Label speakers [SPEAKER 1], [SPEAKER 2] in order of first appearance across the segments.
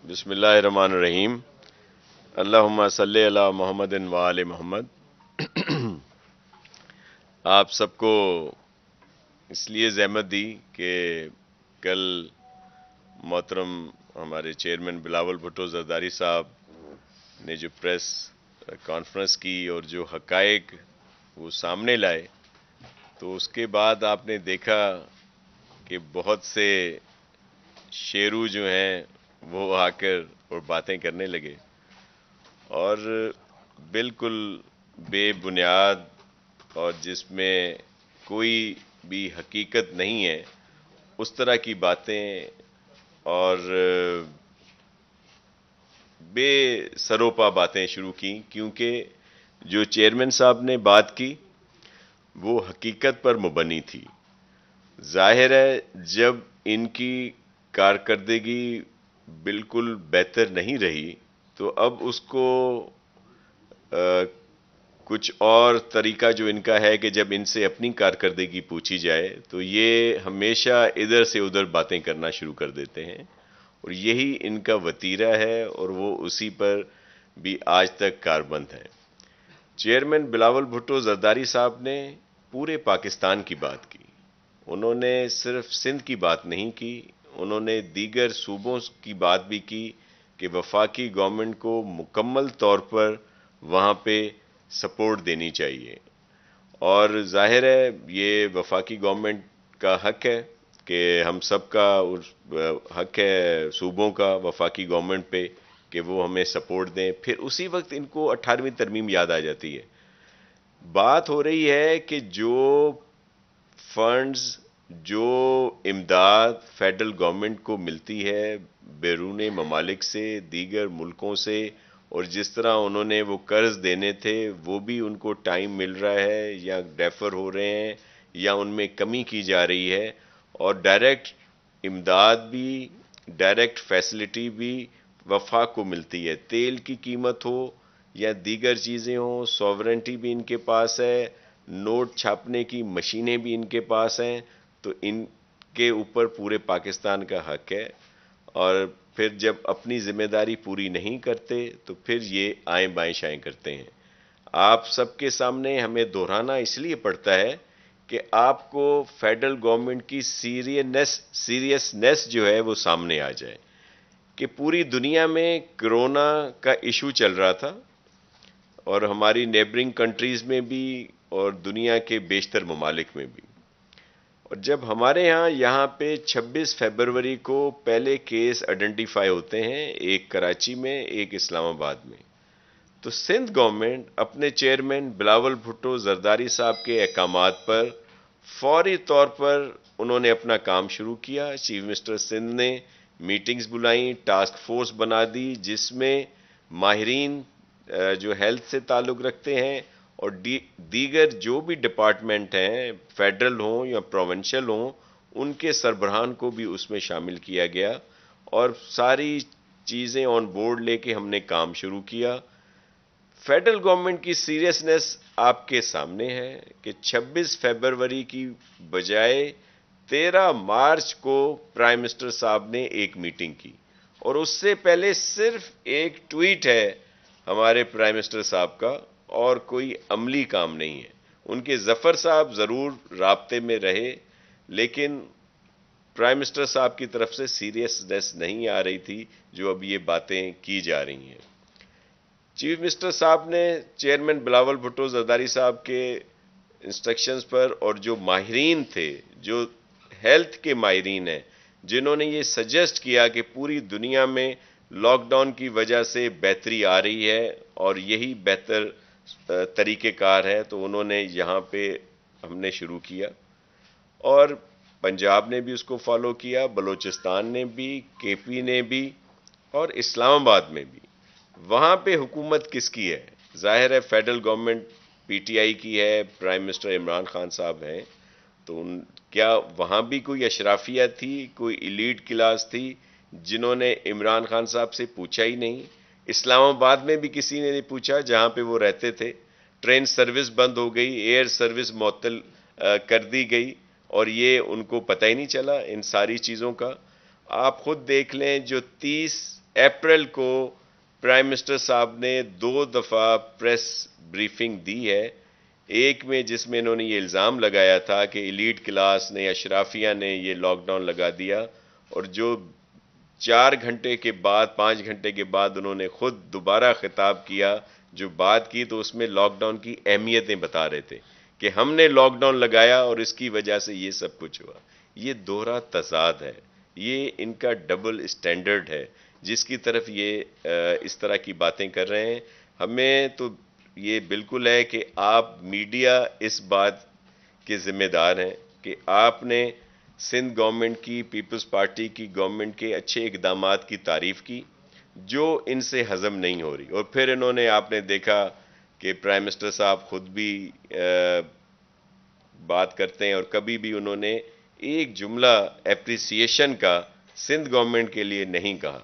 [SPEAKER 1] بسم اللہ الرحمن الرحیم۔ اللہم صلی علی محمد و آل محمد۔ آپ سب کو اس لیے زحمت دی کہ کل محترم ہمارے چیئرمین بلاول بھٹو زرداری صاحب نے جو پریس کانفرنس کی اور جو حقائق وہ سامنے لائے، تو اس کے بعد آپ نے دیکھا کہ بہت سے شیرو جو ہیں وہ آ کر اور باتیں کرنے لگے، اور بالکل بے بنیاد اور جس میں کوئی بھی حقیقت نہیں ہے اس طرح کی باتیں اور بے سروپا باتیں شروع کی، کیونکہ جو چیئرمین صاحب نے بات کی وہ حقیقت پر مبنی تھی۔ ظاہر ہے جب ان کی کارکردگی بالکل بہتر نہیں رہی تو اب اس کو کچھ اور طریقہ جو ان کا ہے کہ جب ان سے اپنی کارکردگی پوچھی جائے تو یہ ہمیشہ ادھر سے ادھر باتیں کرنا شروع کر دیتے ہیں، اور یہی ان کا وتیرہ ہے اور وہ اسی پر بھی آج تک کاربند ہیں۔ چیئرمین بلاول بھٹو زرداری صاحب نے پورے پاکستان کی بات کی، انہوں نے صرف سندھ کی بات نہیں کی، انہوں نے دیگر صوبوں کی بات بھی کی کہ وفاقی گورنمنٹ کو مکمل طور پر وہاں پہ سپورٹ دینی چاہیے، اور ظاہر ہے یہ وفاقی گورنمنٹ کا حق ہے کہ ہم سب کا حق ہے صوبوں کا وفاقی گورنمنٹ پہ کہ وہ ہمیں سپورٹ دیں۔ پھر اسی وقت ان کو 18ویں ترمیم یاد آ جاتی ہے۔ بات ہو رہی ہے کہ جو فنڈز، جو امداد فیڈرل گورنمنٹ کو ملتی ہے بیرون ممالک سے، دیگر ملکوں سے، اور جس طرح انہوں نے وہ قرض دینے تھے وہ بھی ان کو ٹائم مل رہا ہے یا ڈیفر ہو رہے ہیں یا ان میں کمی کی جا رہی ہے، اور ڈائریکٹ امداد بھی، ڈائریکٹ فیسلٹی بھی وفاق کو ملتی ہے، تیل کی قیمت ہو یا دیگر چیزیں ہوں، سوورنٹی بھی ان کے پاس ہے، نوٹ چھاپنے کی مشینیں بھی ان کے پاس ہیں، تو ان کے اوپر پورے پاکستان کا حق ہے، اور پھر جب اپنی ذمہ داری پوری نہیں کرتے تو پھر یہ آئیں بائیں شائیں کرتے ہیں۔ آپ سب کے سامنے ہمیں دہرانا اس لیے پڑتا ہے کہ آپ کو فیڈرل گورنمنٹ کی سیریسنس جو ہے وہ سامنے آ جائے کہ پوری دنیا میں کرونا کا ایشو چل رہا تھا، اور ہماری نیبرنگ کنٹریز میں بھی اور دنیا کے بیشتر ممالک میں بھی، اور جب ہمارے یہاں پہ 26 فروری کو پہلے کیس آئیڈینٹیفائی ہوتے ہیں، ایک کراچی میں ایک اسلام آباد میں، تو سندھ گورنمنٹ اپنے چیئرمین بلاول بھٹو زرداری صاحب کے احکامات پر فوری طور پر انہوں نے اپنا کام شروع کیا۔ چیف منسٹر سندھ نے میٹنگز بلائیں، ٹاسک فورس بنا دی جس میں ماہرین جو ہیلتھ سے تعلق رکھتے ہیں اور دیگر جو بھی ڈپارٹمنٹ ہیں، فیڈرل ہوں یا پروونشل ہوں، ان کے سربراہان کو بھی اس میں شامل کیا گیا، اور ساری چیزیں آن بورڈ لے کے ہم نے کام شروع کیا۔ فیڈرل گورنمنٹ کی سیریسنس آپ کے سامنے ہے کہ 26 فروری کی بجائے 13 مارچ کو پرائم منسٹر صاحب نے ایک میٹنگ کی، اور اس سے پہلے صرف ایک ٹویٹ ہے ہمارے پرائم منسٹر صاحب کا، اور کوئی عملی کام نہیں ہے۔ ان کے ظفر صاحب ضرور رابطے میں رہے، لیکن پرائم منسٹر صاحب کی طرف سے سیریسنس نہیں آ رہی تھی جو اب یہ باتیں کی جا رہی ہیں۔ چیف منسٹر صاحب نے چیئرمین بلاول بھٹو زرداری صاحب کے انسٹرکشنز پر، اور جو ماہرین تھے، جو ہیلتھ کے ماہرین ہیں، جنہوں نے یہ سجیسٹ کیا کہ پوری دنیا میں لاک ڈاؤن کی وجہ سے بہتری آ رہی ہے اور یہی بہتر طریقہ کار ہے، تو انہوں نے یہاں پہ ہم نے شروع کیا، اور پنجاب نے بھی اس کو فالو کیا، بلوچستان نے بھی، کے پی نے بھی، اور اسلام آباد میں بھی۔ وہاں پہ حکومت کس کی ہے؟ ظاہر ہے federal government P T I کی ہے، پرائم منسٹر عمران خان صاحب ہیں، تو کیا وہاں بھی کوئی اشرافیہ تھی، کوئی ایلیٹ کلاس تھی جنہوں نے عمران خان صاحب سے پوچھا ہی نہیں؟ اسلام آباد میں بھی کسی نے نہیں پوچھا جہاں پہ وہ رہتے تھے، ٹرین سروس بند ہو گئی، ایئر سروس معطل کر دی گئی، اور یہ ان کو پتہ ہی نہیں چلا ان ساری چیزوں کا۔ آپ خود دیکھ لیں جو 30 اپریل کو پرائم منسٹر صاحب نے 2 دفعہ پریس بریفنگ دی ہے. ایک میں جس میں انہوں نے یہ الزام لگایا تھا کہ ایلیٹ کلاس نے یا اشرافیہ نے یہ لاک ڈاؤن لگا دیا, اور جو 4 گھنٹے کے بعد 5 گھنٹے کے بعد انہوں نے خود دوبارہ خطاب کیا, جو بات کی تو اس میں لاک ڈاؤن کی اہمیتیں بتا رہے تھے کہ ہم نے لاک ڈاؤن لگایا اور اس کی وجہ سے یہ سب کچھ ہوا. یہ دوہرا تضاد ہے, یہ ان کا ڈبل اسٹینڈرڈ ہے جس کی طرف یہ اس طرح کی باتیں کر رہے ہیں. ہمیں تو یہ بالکل ہے کہ آپ میڈیا اس بات کے ذمہ دار ہیں کہ آپ نے سندھ گورنمنٹ کی, پیپلز پارٹی کی گورنمنٹ کے اچھے اقدامات کی تعریف کی جو ان سے ہضم نہیں ہو رہی, اور پھر انہوں نے, آپ نے دیکھا کہ پرائم منسٹر صاحب خود بھی بات کرتے ہیں اور کبھی بھی انہوں نے ایک جملہ اپریسیشن کا سندھ گورنمنٹ کے لیے نہیں کہا.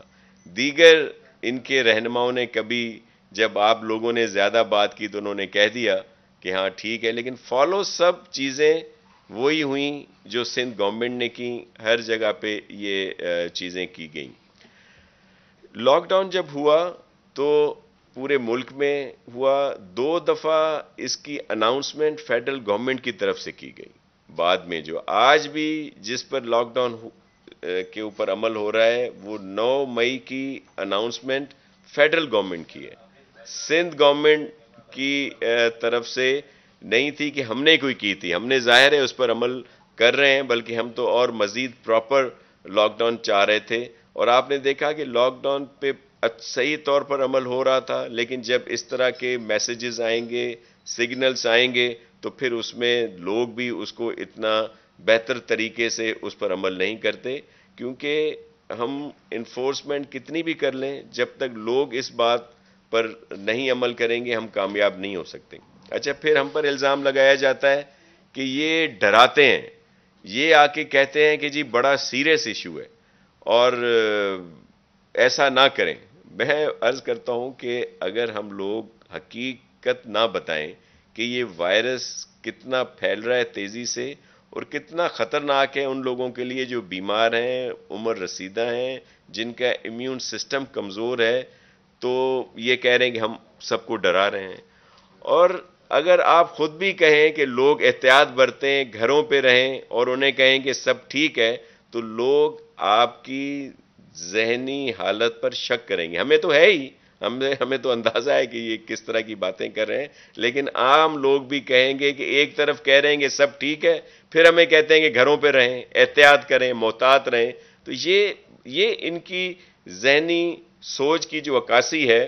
[SPEAKER 1] دیگر ان کے رہنماؤں نے کبھی جب آپ لوگوں نے زیادہ بات کی تو انہوں نے کہہ دیا کہ ہاں ٹھیک ہے, لیکن فالو سب چیزیں وہی ہوئیں جو سندھ گورنمنٹ نے کی, ہر جگہ پہ یہ چیزیں کی گئیں. لاک ڈاؤن جب ہوا تو پورے ملک میں ہوا, 2 دفعہ اس کی اناؤنسمنٹ فیڈرل گورنمنٹ کی طرف سے کی گئی. بعد میں جو آج بھی جس پر لاک ڈاؤن کے اوپر عمل ہو رہا ہے وہ 9 مئی کی اناؤنسمنٹ فیڈرل گورنمنٹ کی ہے, سندھ گورنمنٹ کی طرف سے نہیں تھی کہ ہم نے کوئی کی تھی. ہم نے ظاہر ہے اس پر عمل کر رہے ہیں, بلکہ ہم تو اور مزید پراپر لاک ڈاؤن چاہ رہے تھے. اور آپ نے دیکھا کہ لاک ڈاؤن پہ صحیح طور پر عمل ہو رہا تھا, لیکن جب اس طرح کے میسیجز آئیں گے, سگنلز آئیں گے, تو پھر اس میں لوگ بھی اس کو اتنا بہتر طریقے سے اس پر عمل نہیں کرتے, کیونکہ ہم انفورسمنٹ کتنی بھی کر لیں جب تک لوگ اس بات پر نہیں عمل کریں گے ہم کامیاب نہیں ہو سکتے. اچھا, پھر ہم پر الزام لگایا جاتا ہے کہ یہ ڈراتے ہیں, یہ آ کے کہتے ہیں کہ جی بڑا سیریس ایشو ہے اور ایسا نہ کریں. میں عرض کرتا ہوں کہ اگر ہم لوگ حقیقت نہ بتائیں کہ یہ وائرس کتنا پھیل رہا ہے تیزی سے اور کتنا خطرناک ہے ان لوگوں کے لیے جو بیمار ہیں, عمر رسیدہ ہیں, جن کا امیون سسٹم کمزور ہے, تو یہ کہہ رہے ہیں کہ ہم سب کو ڈرا رہے ہیں. اور اگر آپ خود بھی کہیں کہ لوگ احتیاط برتیں, گھروں پہ رہیں, اور انہیں کہیں کہ سب ٹھیک ہے, تو لوگ آپ کی ذہنی حالت پر شک کریں گے. ہمیں تو ہے ہی, ہمیں تو اندازہ ہے کہ یہ کس طرح کی باتیں کر رہے ہیں, لیکن عام لوگ بھی کہیں گے کہ ایک طرف کہہ رہے ہیں کہ سب ٹھیک ہے, پھر ہمیں کہتے ہیں کہ گھروں پہ رہیں, احتیاط کریں, محتاط رہیں. تو یہ ان کی ذہنی سوچ کی جو عکاسی ہے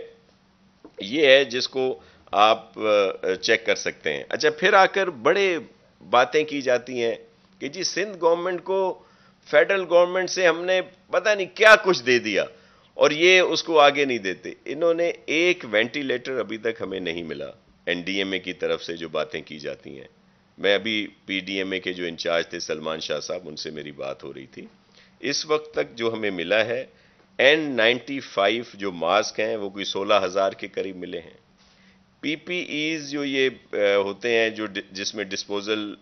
[SPEAKER 1] یہ ہے جس کو آپ چیک کر سکتے ہیں. اچھا, پھر آ کر بڑے باتیں کی جاتی ہیں کہ جی سندھ گورنمنٹ کو فیڈرل گورنمنٹ سے ہم نے پتہ نہیں کیا کچھ دے دیا اور یہ اس کو آگے نہیں دیتے. انہوں نے ایک وینٹیلیٹر ابھی تک ہمیں نہیں ملا این ڈی ایم اے کی طرف سے جو باتیں کی جاتی ہیں. میں ابھی پی ڈی ایم اے کے جو انچارج تھے سلمان شاہ صاحب, ان سے میری بات ہو رہی تھی. اس وقت تک جو ہمیں ملا ہے N95 جو ماسک ہیں وہ کوئی 16,000 کے قریب ملے ہیں. پی پی ایز جو یہ ہوتے ہیں جو جس میں ڈسپوزل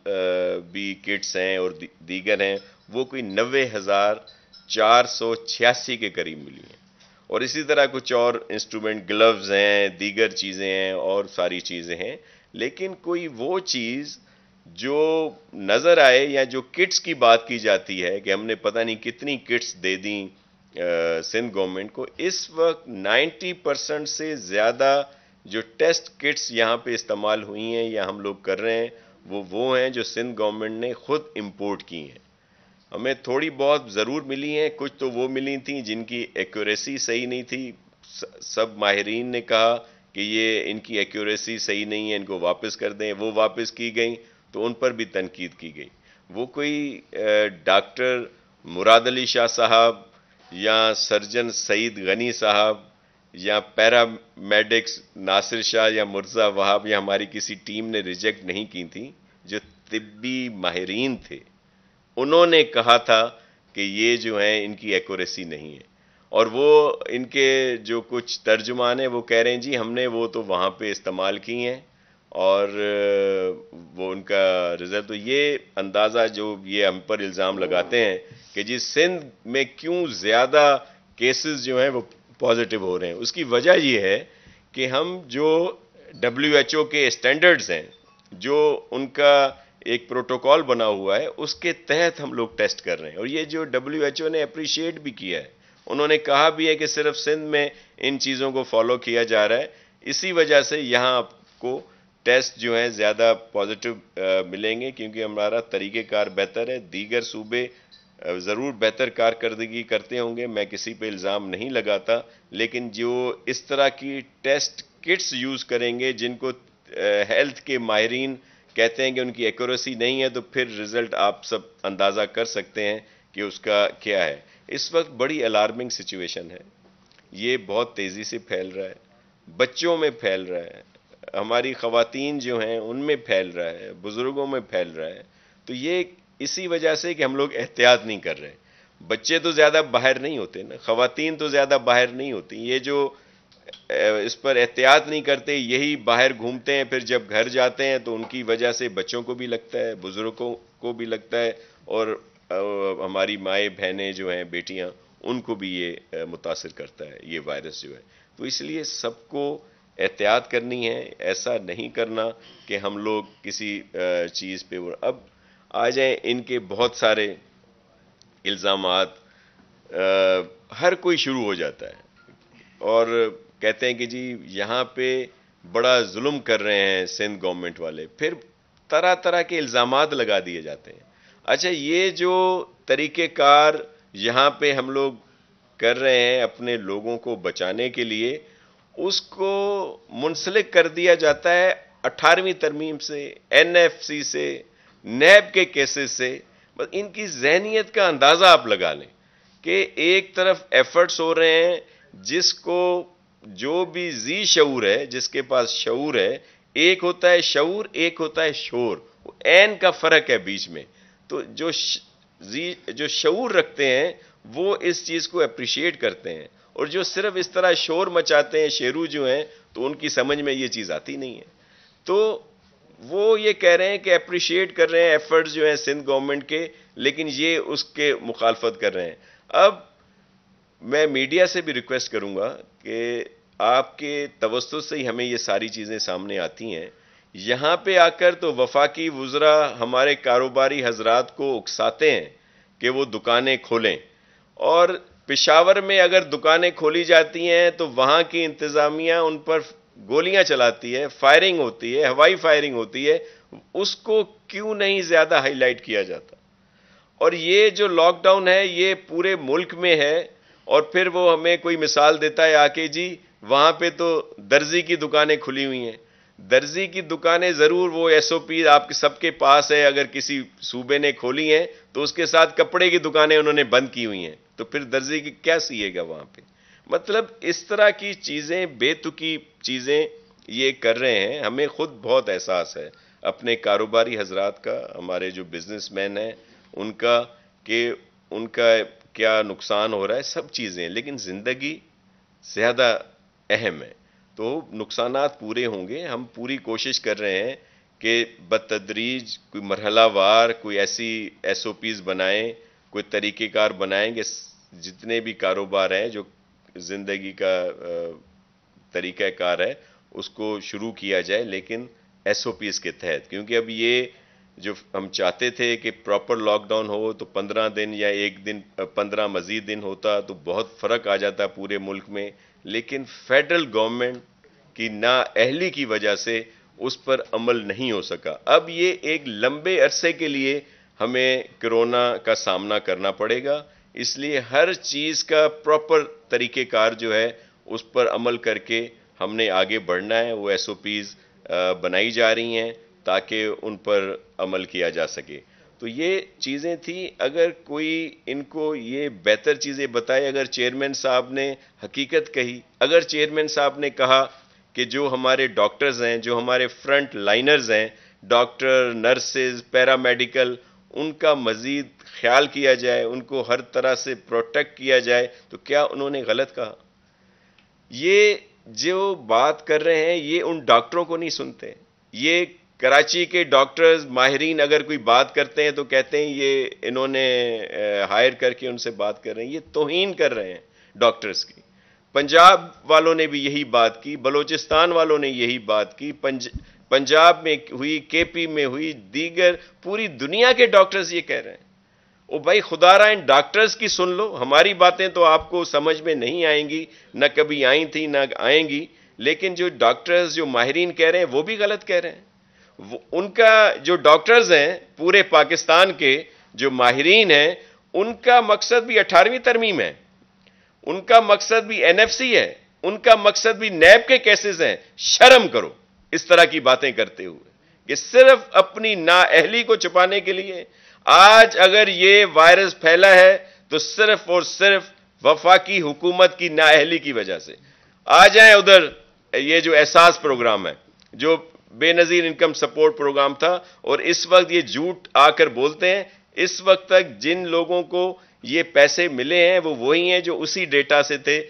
[SPEAKER 1] بھی کٹس ہیں اور دیگر ہیں, وہ کوئی 90,486 کے قریب ملی ہیں. اور اسی طرح کچھ اور انسٹرومنٹ, گلوز ہیں, دیگر چیزیں ہیں اور ساری چیزیں ہیں. لیکن کوئی وہ چیز جو نظر آئے یا جو کٹس کی بات کی جاتی ہے کہ ہم نے پتہ نہیں کتنی کٹس دے دیں سندھ گورنمنٹ کو, اس وقت 90% سے زیادہ جو ٹیسٹ کٹس یہاں پہ استعمال ہوئی ہیں یا ہم لوگ کر رہے ہیں وہ ہیں جو سندھ گورنمنٹ نے خود امپورٹ کی ہیں. ہمیں تھوڑی بہت ضرور ملی ہیں, کچھ تو وہ ملی تھیں جن کی ایکوریسی صحیح نہیں تھی. سب ماہرین نے کہا کہ یہ ان کی ایکوریسی صحیح نہیں ہے, ان کو واپس کر دیں. وہ واپس کی گئیں تو ان پر بھی تنقید کی گئی. وہ کوئی ڈاکٹر مراد علی شاہ صاحب یا سرجن سعید غنی صاحب یا پیرا میڈکس ناصر شاہ یا مرزا وہاب یا ہماری کسی ٹیم نے ریجیکٹ نہیں کی تھی. جو طبی ماہرین تھے انہوں نے کہا تھا کہ یہ جو ہیں ان کی ایکوریسی نہیں ہے. اور وہ ان کے جو کچھ ترجمان ہیں وہ کہہ رہے ہیں جی ہم نے وہ تو وہاں پہ استعمال کی ہیں اور وہ ان کا رزلٹ. تو یہ اندازہ جو یہ ہم پر الزام لگاتے ہیں کہ جی سندھ میں کیوں زیادہ کیسز جو ہیں وہ پازیٹیو ہو رہے ہیں. اس کی وجہ یہ ہے کہ ہم جو WHO کے اسٹینڈرڈز ہیں, جو ان کا ایک پروٹوکول بنا ہوا ہے, اس کے تحت ہم لوگ ٹیسٹ کر رہے ہیں. اور یہ جو WHO نے اپریشیٹ بھی کیا ہے, انہوں نے کہا بھی ہے کہ صرف سندھ میں ان چیزوں کو فالو کیا جا رہا ہے, اسی وجہ سے یہاں آپ کو ٹیسٹ جو ہیں زیادہ پازیٹیو ملیں گے, کیونکہ ہمارا طریقہ کار بہتر ہے. دیگر صوبے ضرور بہتر کارکردگی کرتے ہوں گے, میں کسی پہ الزام نہیں لگاتا, لیکن جو اس طرح کی ٹیسٹ کٹس یوز کریں گے جن کو ہیلتھ کے ماہرین کہتے ہیں کہ ان کی ایکوریسی نہیں ہے, تو پھر رزلٹ آپ سب اندازہ کر سکتے ہیں کہ اس کا کیا ہے. اس وقت بڑی الارمنگ سچویشن ہے, یہ بہت تیزی سے پھیل رہا ہے, بچوں میں پھیل رہا ہے, ہماری خواتین جو ہیں ان میں پھیل رہا ہے, بزرگوں میں پھیل رہا ہے. تو یہ اسی وجہ سے کہ ہم لوگ احتیاط نہیں کر رہے. بچے تو زیادہ باہر نہیں ہوتے نا, خواتین تو زیادہ باہر نہیں ہوتی, یہ جو اس پر احتیاط نہیں کرتے یہی باہر گھومتے ہیں, پھر جب گھر جاتے ہیں تو ان کی وجہ سے بچوں کو بھی لگتا ہے, بزرگوں کو بھی لگتا ہے, اور ہماری مائیں بہنیں جو ہیں, بیٹیاں, ان کو بھی یہ متاثر کرتا ہے یہ وائرس جو ہے. تو اس لیے سب کو احتیاط کرنی ہے, ایسا نہیں کرنا کہ ہم لوگ کسی چیز پہ. اب آ جائیں ان کے بہت سارے الزامات, ہر کوئی شروع ہو جاتا ہے اور کہتے ہیں کہ جی یہاں پہ بڑا ظلم کر رہے ہیں سندھ گورنمنٹ والے, پھر طرح طرح کے الزامات لگا دیے جاتے ہیں. اچھا, یہ جو طریقہ کار یہاں پہ ہم لوگ کر رہے ہیں اپنے لوگوں کو بچانے کے لیے, اس کو منسلک کر دیا جاتا ہے 18ویں ترمیم سے, NFC سے, نیب کے کیسز سے. بس ان کی ذہنیت کا اندازہ آپ لگا لیں کہ ایک طرف ایفرٹس ہو رہے ہیں, جس کو جو بھی ذی شعور ہے, جس کے پاس شعور ہے, ایک ہوتا ہے شعور, ایک ہوتا ہے شور, عین کا فرق ہے بیچ میں. تو جو شعور رکھتے ہیں وہ اس چیز کو اپریشیٹ کرتے ہیں, اور جو صرف اس طرح شور مچاتے ہیں, شیرو جو ہیں, تو ان کی سمجھ میں یہ چیز آتی نہیں ہے. تو وہ یہ کہہ رہے ہیں کہ اپریشیٹ کر رہے ہیں ایفرٹس جو ہیں سندھ گورنمنٹ کے, لیکن یہ اس کے مخالفت کر رہے ہیں. اب میں میڈیا سے بھی ریکویسٹ کروں گا کہ آپ کے توسط سے ہی ہمیں یہ ساری چیزیں سامنے آتی ہیں. یہاں پہ آ کر تو وفاقی وزراء ہمارے کاروباری حضرات کو اکساتے ہیں کہ وہ دکانیں کھولیں, اور پشاور میں اگر دکانیں کھولی جاتی ہیں تو وہاں کی انتظامیہ ان پر گولیاں چلاتی ہے, فائرنگ ہوتی ہے, ہوائی فائرنگ ہوتی ہے. اس کو کیوں نہیں زیادہ ہائی لائٹ کیا جاتا؟ اور یہ جو لاک ڈاؤن ہے یہ پورے ملک میں ہے, اور پھر وہ ہمیں کوئی مثال دیتا ہے آ کے, جی وہاں پہ تو درزی کی دکانیں کھلی ہوئی ہیں. درزی کی دکانیں ضرور وہ SOP آپ کے سب کے پاس ہے, اگر کسی صوبے نے کھولی ہیں تو اس کے ساتھ کپڑے کی دکانیں انہوں نے بند کی ہوئی ہیں, تو پھر درزی کی کیا سیے گا وہاں پہ؟ مطلب اس طرح کی چیزیں, بے تکی چیزیں یہ کر رہے ہیں. ہمیں خود بہت احساس ہے اپنے کاروباری حضرات کا, ہمارے جو بزنس مین ہیں ان کا, کہ ان کا کیا نقصان ہو رہا ہے, سب چیزیں, لیکن زندگی زیادہ اہم ہے. تو نقصانات پورے ہوں گے, ہم پوری کوشش کر رہے ہیں کہ بتدریج کوئی مرحلہ وار کوئی ایسی SOPs بنائیں, کوئی طریقہ کار بنائیں کہ جتنے بھی کاروبار ہیں, جو زندگی کا طریقہ کار ہے, اس کو شروع کیا جائے, لیکن SOPs کے تحت. کیونکہ اب یہ جو ہم چاہتے تھے کہ پراپر لاک ڈاؤن ہو تو 15 دن یا ایک دن 15 مزید دن ہوتا تو بہت فرق آ جاتا پورے ملک میں, لیکن فیڈرل گورنمنٹ کی نااہلی کی وجہ سے اس پر عمل نہیں ہو سکا. اب یہ ایک لمبے عرصے کے لیے ہمیں کرونا کا سامنا کرنا پڑے گا, اس لیے ہر چیز کا پراپر طریقہ کار جو ہے اس پر عمل کر کے ہم نے آگے بڑھنا ہے. وہ SOPs بنائی جا رہی ہیں تاکہ ان پر عمل کیا جا سکے. تو یہ چیزیں تھیں. اگر کوئی ان کو یہ بہتر چیزیں بتائے, اگر چیئرمین صاحب نے حقیقت کہی, اگر چیئرمین صاحب نے کہا کہ جو ہمارے ڈاکٹرز ہیں, جو ہمارے فرنٹ لائنرز ہیں, ڈاکٹر, نرسز, پیرامیڈیکل, ان کا مزید خیال کیا جائے, ان کو ہر طرح سے پروٹیکٹ کیا جائے, تو کیا انہوں نے غلط کہا؟ یہ جو بات کر رہے ہیں یہ ان ڈاکٹروں کو نہیں سنتے. یہ کراچی کے ڈاکٹرز ماہرین اگر کوئی بات کرتے ہیں تو کہتے ہیں یہ انہوں نے ہائر کر کے ان سے بات کر رہے ہیں. یہ توہین کر رہے ہیں ڈاکٹرز کی. پنجاب والوں نے بھی یہی بات کی، بلوچستان والوں نے یہی بات کی، پنجاب میں ہوئی، کے پی میں ہوئی، دیگر پوری دنیا کے ڈاکٹرز یہ کہہ رہے ہیں۔ او بھائی خدا را ان ڈاکٹرز کی سن لو، ہماری باتیں تو آپ کو سمجھ میں نہیں آئیں گی، نہ کبھی آئی تھیں نہ آئیں گی، لیکن جو ڈاکٹرز جو ماہرین کہہ رہے ہیں وہ بھی غلط کہہ رہے ہیں۔ ان کا جو ڈاکٹرز ہیں پورے پاکستان کے جو ماہرین ہیں، ان کا مقصد بھی 18ویں ترمیم ہے، ان کا مقصد بھی این ایف سی ہے، ان کا مقصد بھی نیب کے کیسز ہیں۔ شرم کرو اس طرح کی باتیں کرتے ہوئے کہ صرف اپنی نااہلی کو چھپانے کے لیے۔ آج اگر یہ وائرس پھیلا ہے تو صرف اور صرف وفاقی حکومت کی نااہلی کی وجہ سے۔ آ جائیں ادھر، یہ جو احساس پروگرام ہے، جو بے نظیر انکم سپورٹ پروگرام تھا، اور اس وقت یہ جھوٹ آ کر بولتے ہیں۔ اس وقت تک جن لوگوں کو یہ پیسے ملے ہیں وہ وہی ہیں جو اسی ڈیٹا سے تھے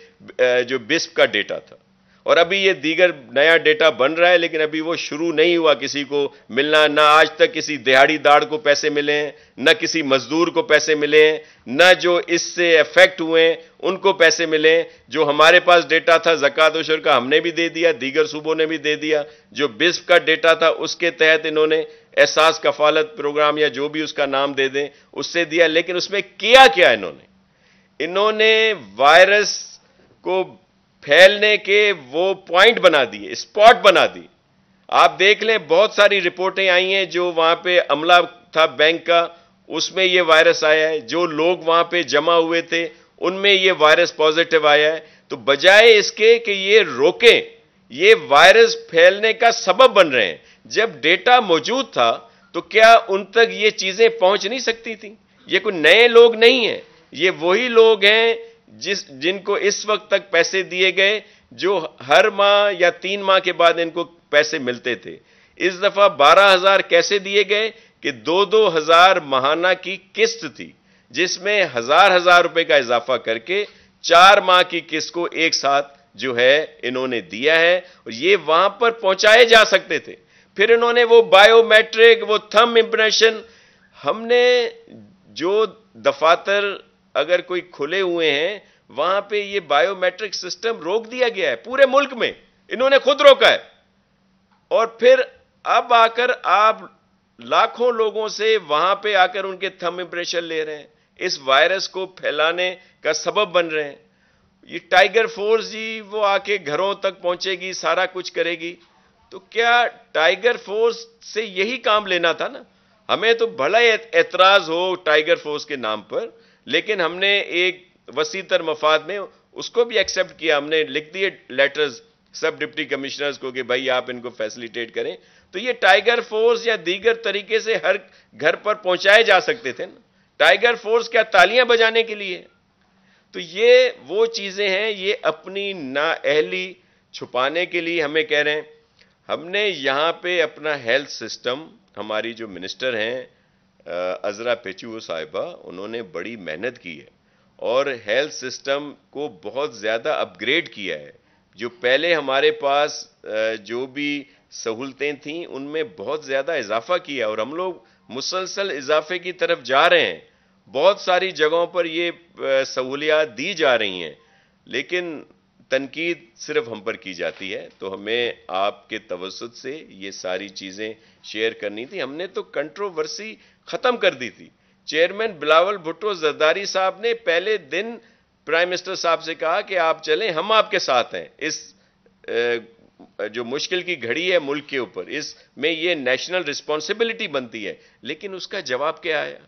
[SPEAKER 1] جو بسپ کا ڈیٹا تھا، اور ابھی یہ دیگر نیا ڈیٹا بن رہا ہے، لیکن ابھی وہ شروع نہیں ہوا کسی کو ملنا۔ نہ آج تک کسی دہاڑی دار کو پیسے ملے ہیں، نہ کسی مزدور کو پیسے ملے ہیں، نہ جو اس سے افیکٹ ہوئے ہیں ان کو پیسے ملے ہیں۔ جو ہمارے پاس ڈیٹا تھا زکوٰۃ و شر کا ہم نے بھی دے دیا، دیگر صوبوں نے بھی دے دیا۔ جو بسپ کا ڈیٹا تھا اس کے تحت انہوں نے احساس کفالت پروگرام یا جو بھی اس کا نام دے دیں اس سے دیا، لیکن اس میں کیا انہوں نے وائرس کو پھیلنے کے وہ پوائنٹ بنا دیے، اسپاٹ بنا دی۔ آپ دیکھ لیں بہت ساری رپورٹیں آئی ہیں، جو وہاں پہ عملہ تھا بینک کا اس میں یہ وائرس آیا ہے، جو لوگ وہاں پہ جمع ہوئے تھے ان میں یہ وائرس پازیٹو آیا ہے۔ تو بجائے اس کے کہ یہ روکیں، یہ وائرس پھیلنے کا سبب بن رہے ہیں۔ جب ڈیٹا موجود تھا تو کیا ان تک یہ چیزیں پہنچ نہیں سکتی تھیں؟ یہ کوئی نئے لوگ نہیں ہیں، یہ وہی لوگ ہیں جن کو اس وقت تک پیسے دیے گئے، جو ہر ماہ یا 3 ماہ کے بعد ان کو پیسے ملتے تھے۔ اس دفعہ 12,000 کیسے دیے گئے کہ 2,000 ماہانہ کی قسط تھی، جس میں 1,000 روپے کا اضافہ کر کے 4 ماہ کی قسط کو ایک ساتھ جو ہے انہوں نے دیا ہے، اور یہ وہاں پر پہنچائے جا سکتے تھے۔ پھر انہوں نے وہ بائیو میٹرک، وہ تھم امپریشن، ہم نے جو دفاتر اگر کوئی کھلے ہوئے ہیں وہاں پہ یہ بائیو میٹرک سسٹم روک دیا گیا ہے پورے ملک میں، انہوں نے خود روکا ہے۔ اور پھر اب آ کر آپ لاکھوں لوگوں سے وہاں پہ آ کر ان کے تھم امپریشن لے رہے ہیں، اس وائرس کو پھیلانے کا سبب بن رہے ہیں۔ یہ ٹائیگر فورس جی وہ آ کے گھروں تک پہنچے گی، سارا کچھ کرے گی، تو کیا ٹائیگر فورس سے یہی کام لینا تھا نا؟ ہمیں تو بھلا اعتراض ہو ٹائیگر فورس کے نام پر، لیکن ہم نے ایک وسیع تر مفاد میں اس کو بھی ایکسپٹ کیا، ہم نے لکھ دیے لیٹرز سب ڈپٹی کمشنرز کو کہ بھائی آپ ان کو فیسیلیٹیٹ کریں، تو یہ ٹائیگر فورس یا دیگر طریقے سے ہر گھر پر پہنچائے جا سکتے تھے نا۔ ٹائیگر فورس کیا تالیاں بجانے کے لیے؟ تو یہ وہ چیزیں ہیں، یہ اپنی نااہلی چھپانے کے لیے ہمیں کہہ رہے ہیں۔ ہم نے یہاں پہ اپنا ہیلتھ سسٹم، ہماری جو منسٹر ہیں عذرا پیچو صاحبہ، انہوں نے بڑی محنت کی ہے اور ہیلتھ سسٹم کو بہت زیادہ اپ گریڈ کیا ہے۔ جو پہلے ہمارے پاس جو بھی سہولتیں تھیں ان میں بہت زیادہ اضافہ کیا، اور ہم لوگ مسلسل اضافے کی طرف جا رہے ہیں۔ بہت ساری جگہوں پر یہ سہولیات دی جا رہی ہیں، لیکن تنقید صرف ہم پر کی جاتی ہے، تو ہمیں آپ کے توسط سے یہ ساری چیزیں شیئر کرنی تھی۔ ہم نے تو کنٹروورسی ختم کر دی تھی۔ چیئرمین بلاول بھٹو زرداری صاحب نے پہلے دن پرائم منسٹر صاحب سے کہا کہ آپ چلیں، ہم آپ کے ساتھ ہیں، اس جو مشکل کی گھڑی ہے ملک کے اوپر، اس میں یہ نیشنل رسپانسبلٹی بنتی ہے۔ لیکن اس کا جواب کیا آیا؟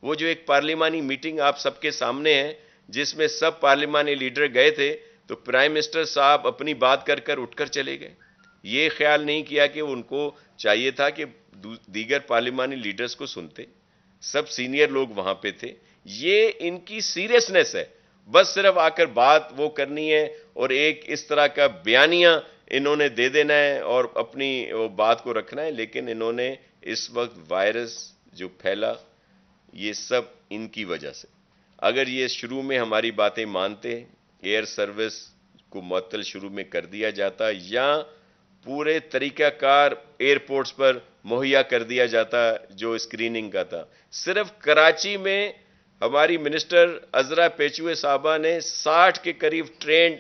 [SPEAKER 1] وہ جو ایک پارلیمانی میٹنگ آپ سب کے سامنے ہے جس میں سب پارلیمانی لیڈر گئے تھے، تو پرائم منسٹر صاحب اپنی بات کر کر اٹھ کر چلے گئے۔ یہ خیال نہیں کیا کہ ان کو چاہیے تھا کہ دیگر پارلیمانی لیڈرز کو سنتے، سب سینئر لوگ وہاں پہ تھے۔ یہ ان کی سیریسنس ہے، بس صرف آ کر بات وہ کرنی ہے اور ایک اس طرح کا بیانیہ انہوں نے دے دینا ہے اور اپنی وہ بات کو رکھنا ہے۔ لیکن انہوں نے اس وقت وائرس جو پھیلا یہ سب ان کی وجہ سے، اگر یہ شروع میں ہماری باتیں مانتے، ایئر سروس کو معطل شروع میں کر دیا جاتا یا پورے طریقہ کار ایئرپورٹس پر مہیا کر دیا جاتا جو اسکریننگ کا تھا۔ صرف کراچی میں ہماری منسٹر عذرا پیچوے صاحبہ نے 60 کے قریب ٹرینڈ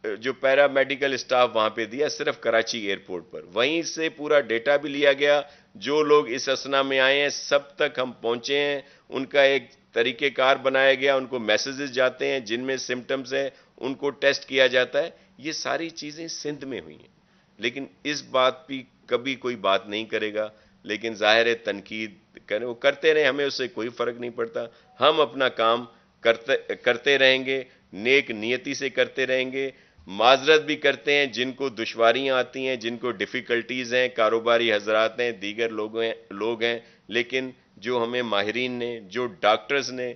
[SPEAKER 1] جو پیرا میڈیکل اسٹاف وہاں پہ دیا صرف کراچی ایئرپورٹ پر، وہیں سے پورا ڈیٹا بھی لیا گیا، جو لوگ اس اسنا میں آئے ہیں سب تک ہم پہنچے ہیں، ان کا ایک طریقہ کار بنایا گیا، ان کو میسیجز جاتے ہیں جن میں سمٹمز ہیں ان کو ٹیسٹ کیا جاتا ہے. یہ ساری چیزیں سندھ میں ہوئی ہیں، لیکن اس بات پہ کبھی کوئی بات نہیں کرے گا. لیکن ظاہر ہے تنقید کریں، وہ کرتے رہے، ہمیں اس سے کوئی فرق نہیں پڑتا. ہم اپنا کام کرتے رہیں گے، نیک نیتی سے کرتے رہیں گے. معذرت بھی کرتے ہیں جن کو دشواریاں آتی ہیں، جن کو ڈیفیکلٹیز ہیں، کاروباری حضرات ہیں، دیگر لوگ ہیں. لیکن جو ہمیں ماہرین نے، جو ڈاکٹرز نے،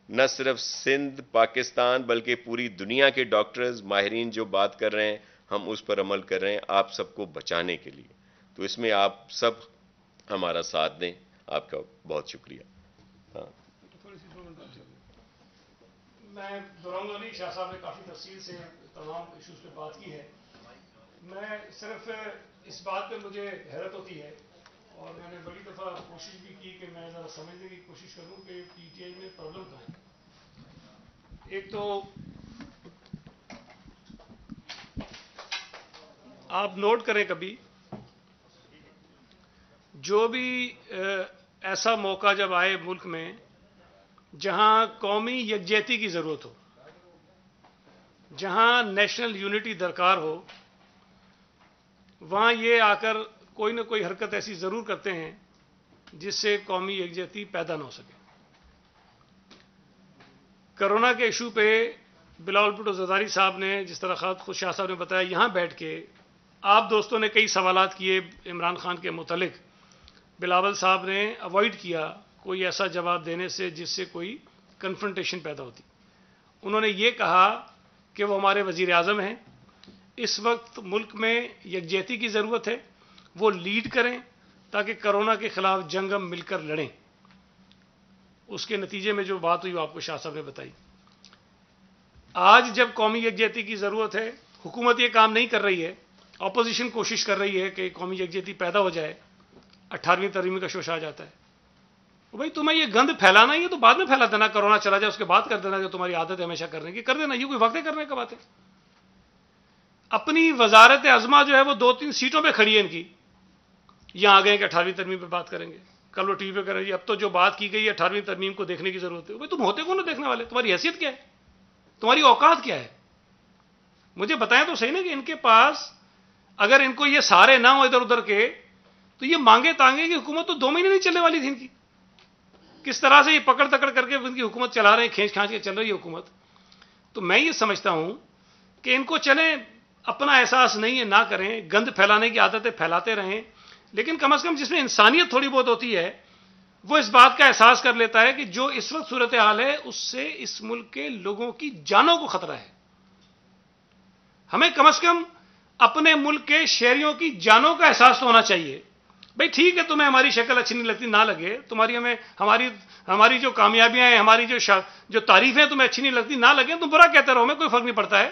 [SPEAKER 1] نہ صرف سندھ پاکستان بلکہ پوری دنیا کے ڈاکٹرز ماہرین جو بات کر رہے ہیں، ہم اس پر عمل کر رہے ہیں آپ سب کو بچانے کے لیے. تو اس میں آپ سب ہمارا ساتھ دیں. آپ کا بہت شکریہ. ہاں
[SPEAKER 2] میں دہراؤں گا نہیں، شاہ صاحب نے کافی تفصیل سے تمام ایشوز پہ بات کی ہے. میں صرف اس بات پہ مجھے حیرت ہوتی ہے، اور میں نے بڑی دفعہ کوشش بھی کی کہ میں ذرا سمجھنے کی کوشش کروں کہ پی ٹی آئی میں پرابلم کہاں ہے. ایک تو آپ نوٹ کریں کبھی جو بھی ایسا موقع جب آئے ملک میں جہاں قومی یکجہتی کی ضرورت ہو، جہاں نیشنل یونٹی درکار ہو، وہاں یہ آ کر کوئی نہ کوئی حرکت ایسی ضرور کرتے ہیں جس سے قومی یکجہتی پیدا نہ ہو سکے. کرونا کے ایشو پہ بلاول بھٹو زرداری صاحب نے، جس طرح خود شاہ صاحب نے بتایا، یہاں بیٹھ کے آپ دوستوں نے کئی سوالات کیے عمران خان کے متعلق. بلاول صاحب نے اوائڈ کیا کوئی ایسا جواب دینے سے جس سے کوئی کنفرنٹیشن پیدا ہوتی. انہوں نے یہ کہا کہ وہ ہمارے وزیر اعظم ہیں، اس وقت ملک میں یکجہتی کی ضرورت ہے، وہ لیڈ کریں تاکہ کرونا کے خلاف جنگ ہم مل کر لڑیں. اس کے نتیجے میں جو بات ہوئی وہ آپ کو شاہ صاحب نے بتائی. آج جب قومی یکجہتی کی ضرورت ہے، حکومت یہ کام نہیں کر رہی ہے، اپوزیشن کوشش کر رہی ہے کہ قومی یکجہتی پیدا ہو جائے، 18ویں ترمیم کا شوش آ جاتا ہے. بھائی تمہیں یہ گند پھیلانا ہی ہے تو بعد میں پھیلا دینا، کرونا چلا جائے اس کے بعد کر دینا، جو تمہاری عادت ہے ہمیشہ کرنے کی کر دینا، یہ کوئی وقت کرنے کا بات ہے. اپنی وزارت عظمیٰ جو ہے وہ 2-3 سیٹوں پہ کھڑی ہے ان کی، یہاں آ گئے کہ 18ویں ترمیم پہ بات کریں گے، کل وہ ٹی وی پہ کریں گے. اب تو جو بات کی گئی ہے 18ویں ترمیم کو دیکھنے کی ضرورت ہے. بھائی تم ہوتے کون دیکھنے والے؟ تمہاری حیثیت کیا ہے؟ تمہاری اوقات کیا ہے؟ مجھے بتائیں تو صحیح نا کہ ان کے پاس اگر ان کو یہ سارے نہ ہو ادھر ادھر کے تو یہ مانگے تانگے کی حکومت تو 2 مہینے نہیں چلنے والی تھی ان کی. کس طرح سے یہ پکڑ تکڑ کر کے ان کی حکومت چلا رہے ہیں، کھینچ کھانچ کے چل رہی ہے حکومت. تو میں یہ سمجھتا ہوں کہ ان کو چلیں، اپنا احساس نہیں ہے نہ کریں، گند پھیلانے کی عادتیں پھیلاتے رہیں، لیکن کم از کم جس میں انسانیت تھوڑی بہت ہوتی ہے وہ اس بات کا احساس کر لیتا ہے کہ جو اس وقت صورتحال ہے اس سے اس ملک کے لوگوں کی جانوں کو خطرہ ہے. ہمیں کم از کم اپنے ملک کے شہریوں کی جانوں کا احساس تو ہونا چاہیے. بھائی ٹھیک ہے تمہیں ہماری شکل اچھی نہیں لگتی، نہ لگے، تمہاری ہماری جو کامیابیاں ہیں، ہماری جو تعریفیں تمہیں اچھی نہیں لگتی، نہ لگیں، تم برا کہتے رہو، ہمیں کوئی فرق نہیں پڑتا ہے.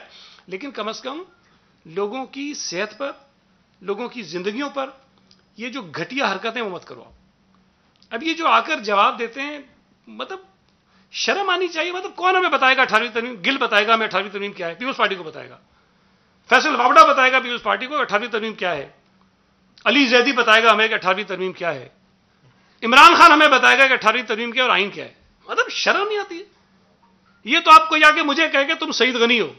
[SPEAKER 2] لیکن کم از کم لوگوں کی صحت پر، لوگوں کی زندگیوں پر یہ جو گھٹیا حرکتیں وہ مت کرو. اب یہ جو آ کر جواب دیتے ہیں، مطلب شرم آنی چاہیے. مطلب کون ہمیں بتائے گا 18ویں ترمیم؟ گل بتائے گا ہمیں 18ویں ترمیم کیا ہے، پیپلز پارٹی کو بتائے گا. فیصل وابڑہ بتائے گا پیپلز پارٹی کو 18ویں ترمیم کیا ہے. علی زیدی بتائے گا ہمیں کہ 18ویں ترمیم کیا ہے. عمران خان ہمیں بتائے گا کہ 18ویں ترمیم کیا اور آئین کیا ہے. مطلب شرم نہیں آتی ہے. یہ تو آپ کو جا کے مجھے کہہ کہ تم سعید غنی ہو،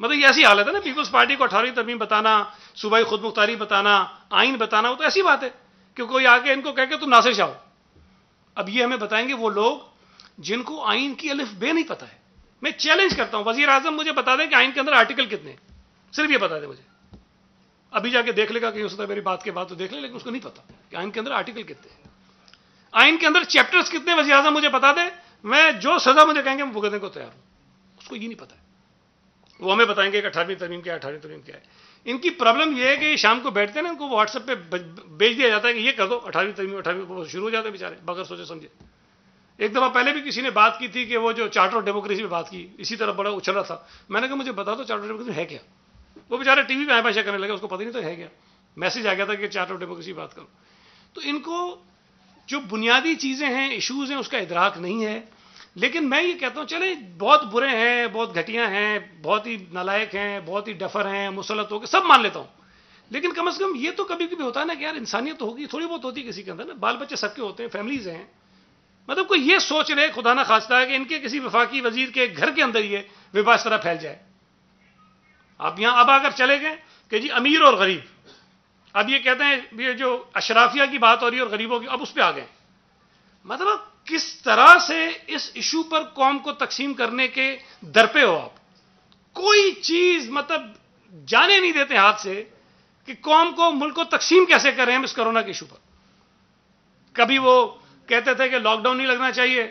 [SPEAKER 2] مطلب یہ ایسی حالت ہے نا. پیپلز پارٹی کو 18ویں ترمیم بتانا، صوبائی خود مختاری بتانا، آئین بتانا، وہ تو ایسی بات ہے کہ کوئی آ کے ان کو کہہ کہ تم ناصر شاہ ہو. اب یہ ہمیں بتائیں گے وہ لوگ جن کو آئین کی الف بے نہیں پتا ہے. میں چیلنج کرتا ہوں وزیر اعظم مجھے بتا دیں کہ آئین کے اندر آرٹیکل کتنے ہیں، صرف یہ بتا دیں مجھے. ابھی جا کے دیکھ لے گا کہ ہو سکتا ہے میری بات کے بعد تو دیکھ لے، لیکن اس کو نہیں پتا کہ آئین کے اندر آرٹیکل کتنے ہیں، آئین کے اندر چیپٹرز کتنے. وزیر اعظم مجھے بتا دیں، میں جو سزا مجھے کہیں گے میں بھگتنے کو تیار ہوں. اس کو یہ نہیں پتا ہے. وہ ہمیں بتائیں گے کہ 18ویں ترمیم کیا ہے، 18ویں ترمیم کیا ہے. ان کی پرابلم یہ ہے کہ شام کو بیٹھتے ہیں نا، ان کو واٹس ایپ پہ بھیج دیا جاتا ہے کہ یہ کر دو 18ویں ترمیم، 18ویں شروع ہو جاتے ہیں بیچارے بغیر سوچے سمجھے. ایک دفعہ پہلے بھی کسی نے بات کی تھی کہ وہ جو چارٹر آف ڈیموکریسی پہ بات کی، اسی طرح بڑا اچھل رہا تھا. میں نے کہا مجھے بتا دو چارٹر آف ڈیموکریسی ہے کیا. وہ بیچارے ٹی وی پہ ہمیشہ کرنے لگے، اس کو پتہ نہیں تو ہے کیا. میسج آ گیا تھا کہ چارٹر آف ڈیموکریسی بات کرو. تو ان کو جو بنیادی چیزیں ہیں، ایشوز ہیں، اس کا ادراک نہیں ہے. لیکن میں یہ کہتا ہوں چلیں بہت برے ہیں، بہت گھٹیا ہیں، بہت ہی نالائق ہیں، بہت ہی ڈفر ہیں، مسلط ہو کے سب مان لیتا ہوں، لیکن کم از کم یہ تو کبھی کبھی ہوتا ہے نا کہ یار انسانیت تو ہوگی، تھوڑی بہت ہوتی ہے کسی کے اندر نا، بال بچے سب کے ہوتے ہیں، فیملیز ہیں، مطلب کوئی یہ سوچ رہے خدا نہ خواستہ ہے کہ ان کے کسی وفاقی وزیر کے گھر کے اندر یہ وبا اس طرح پھیل جائے. آپ یہاں اب اگر چلے گئے کہ جی امیر اور غریب، اب یہ کہتے ہیں یہ جو اشرافیہ کی بات ہو رہی ہے اور غریبوں کی، اب اس پہ آ گئے. مطلب کس طرح سے اس ایشو پر قوم کو تقسیم کرنے کے در پہ ہو آپ، کوئی چیز مطلب جانے نہیں دیتے ہاتھ سے کہ قوم کو، ملک کو تقسیم کیسے کریں ہم اس کرونا کے ایشو پر. کبھی وہ کہتے تھے کہ لاک ڈاؤن نہیں لگنا چاہیے،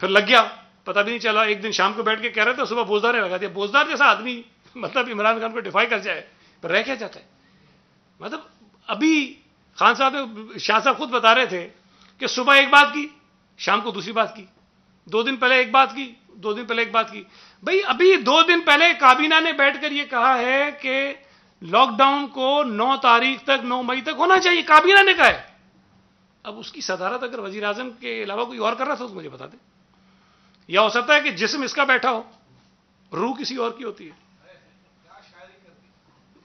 [SPEAKER 2] پھر لگ گیا، پتہ بھی نہیں چلا. ایک دن شام کو بیٹھ کے کہہ رہے تھے، صبح بوزدار لگا دیا. بوزدار جیسا آدمی مطلب عمران خان کو ڈیفائی کر جائے، پر رہ کیا جاتا ہے. مطلب ابھی خان صاحب، شاہ صاحب خود بتا رہے تھے کہ صبح ایک بات کی، شام کو دوسری بات کی، 2 دن پہلے ایک بات کی، 2 دن پہلے ایک بات کی. بھئی ابھی 2 دن پہلے کابینہ نے بیٹھ کر یہ کہا ہے کہ لاک ڈاؤن کو 9 تاریخ تک، 9 مئی تک ہونا چاہیے، کابینہ نے کہا ہے. اب اس کی صدارت اگر وزیر اعظم کے علاوہ کوئی اور کر رہا تھا تو مجھے بتا دیں. یا ہو سکتا ہے کہ جسم اس کا بیٹھا ہو، روح کسی اور کی ہوتی ہے.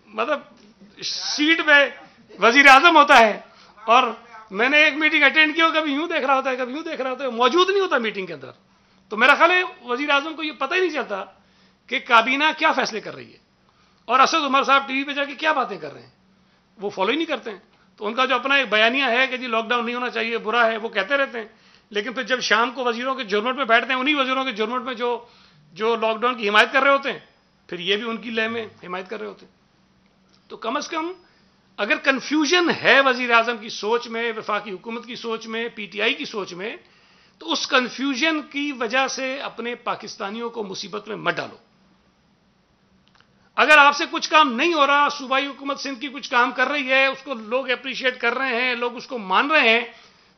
[SPEAKER 2] مطلب سیٹ پہ وزیر اعظم ہوتا ہے اور میں نے ایک میٹنگ اٹینڈ کی ہو، کبھی یوں دیکھ رہا ہوتا ہے، کبھی یوں دیکھ رہا ہوتا ہے، موجود نہیں ہوتا میٹنگ کے اندر. تو میرا خیال ہے وزیر اعظم کو یہ پتہ ہی نہیں چلتا کہ کابینہ کیا فیصلے کر رہی ہے، اور اسد عمر صاحب ٹی وی پہ جا کے کیا باتیں کر رہے ہیں، وہ فالو ہی نہیں کرتے ہیں. تو ان کا جو اپنا ایک بیانیہ ہے کہ جی لاک ڈاؤن نہیں ہونا چاہیے، برا ہے، وہ کہتے رہتے ہیں. لیکن پھر جب شام کو وزیروں کے جرمٹ میں بیٹھتے ہیں، انہی وزیروں کے جرمٹ میں جو لاک ڈاؤن کی حمایت کر رہے ہوتے ہیں، پھر یہ بھی ان کی لے میں حمایت کر رہے ہوتے ہیں. تو کم از کم اگر کنفیوژن ہے وزیر اعظم کی سوچ میں، وفاقی حکومت کی سوچ میں، پی ٹی آئی کی سوچ میں، تو اس کنفیوژن کی وجہ سے اپنے پاکستانیوں کو مصیبت میں مت ڈالو. اگر آپ سے کچھ کام نہیں ہو رہا، صوبائی حکومت سندھ کی کچھ کام کر رہی ہے، اس کو لوگ اپریشیٹ کر رہے ہیں، لوگ اس کو مان رہے ہیں،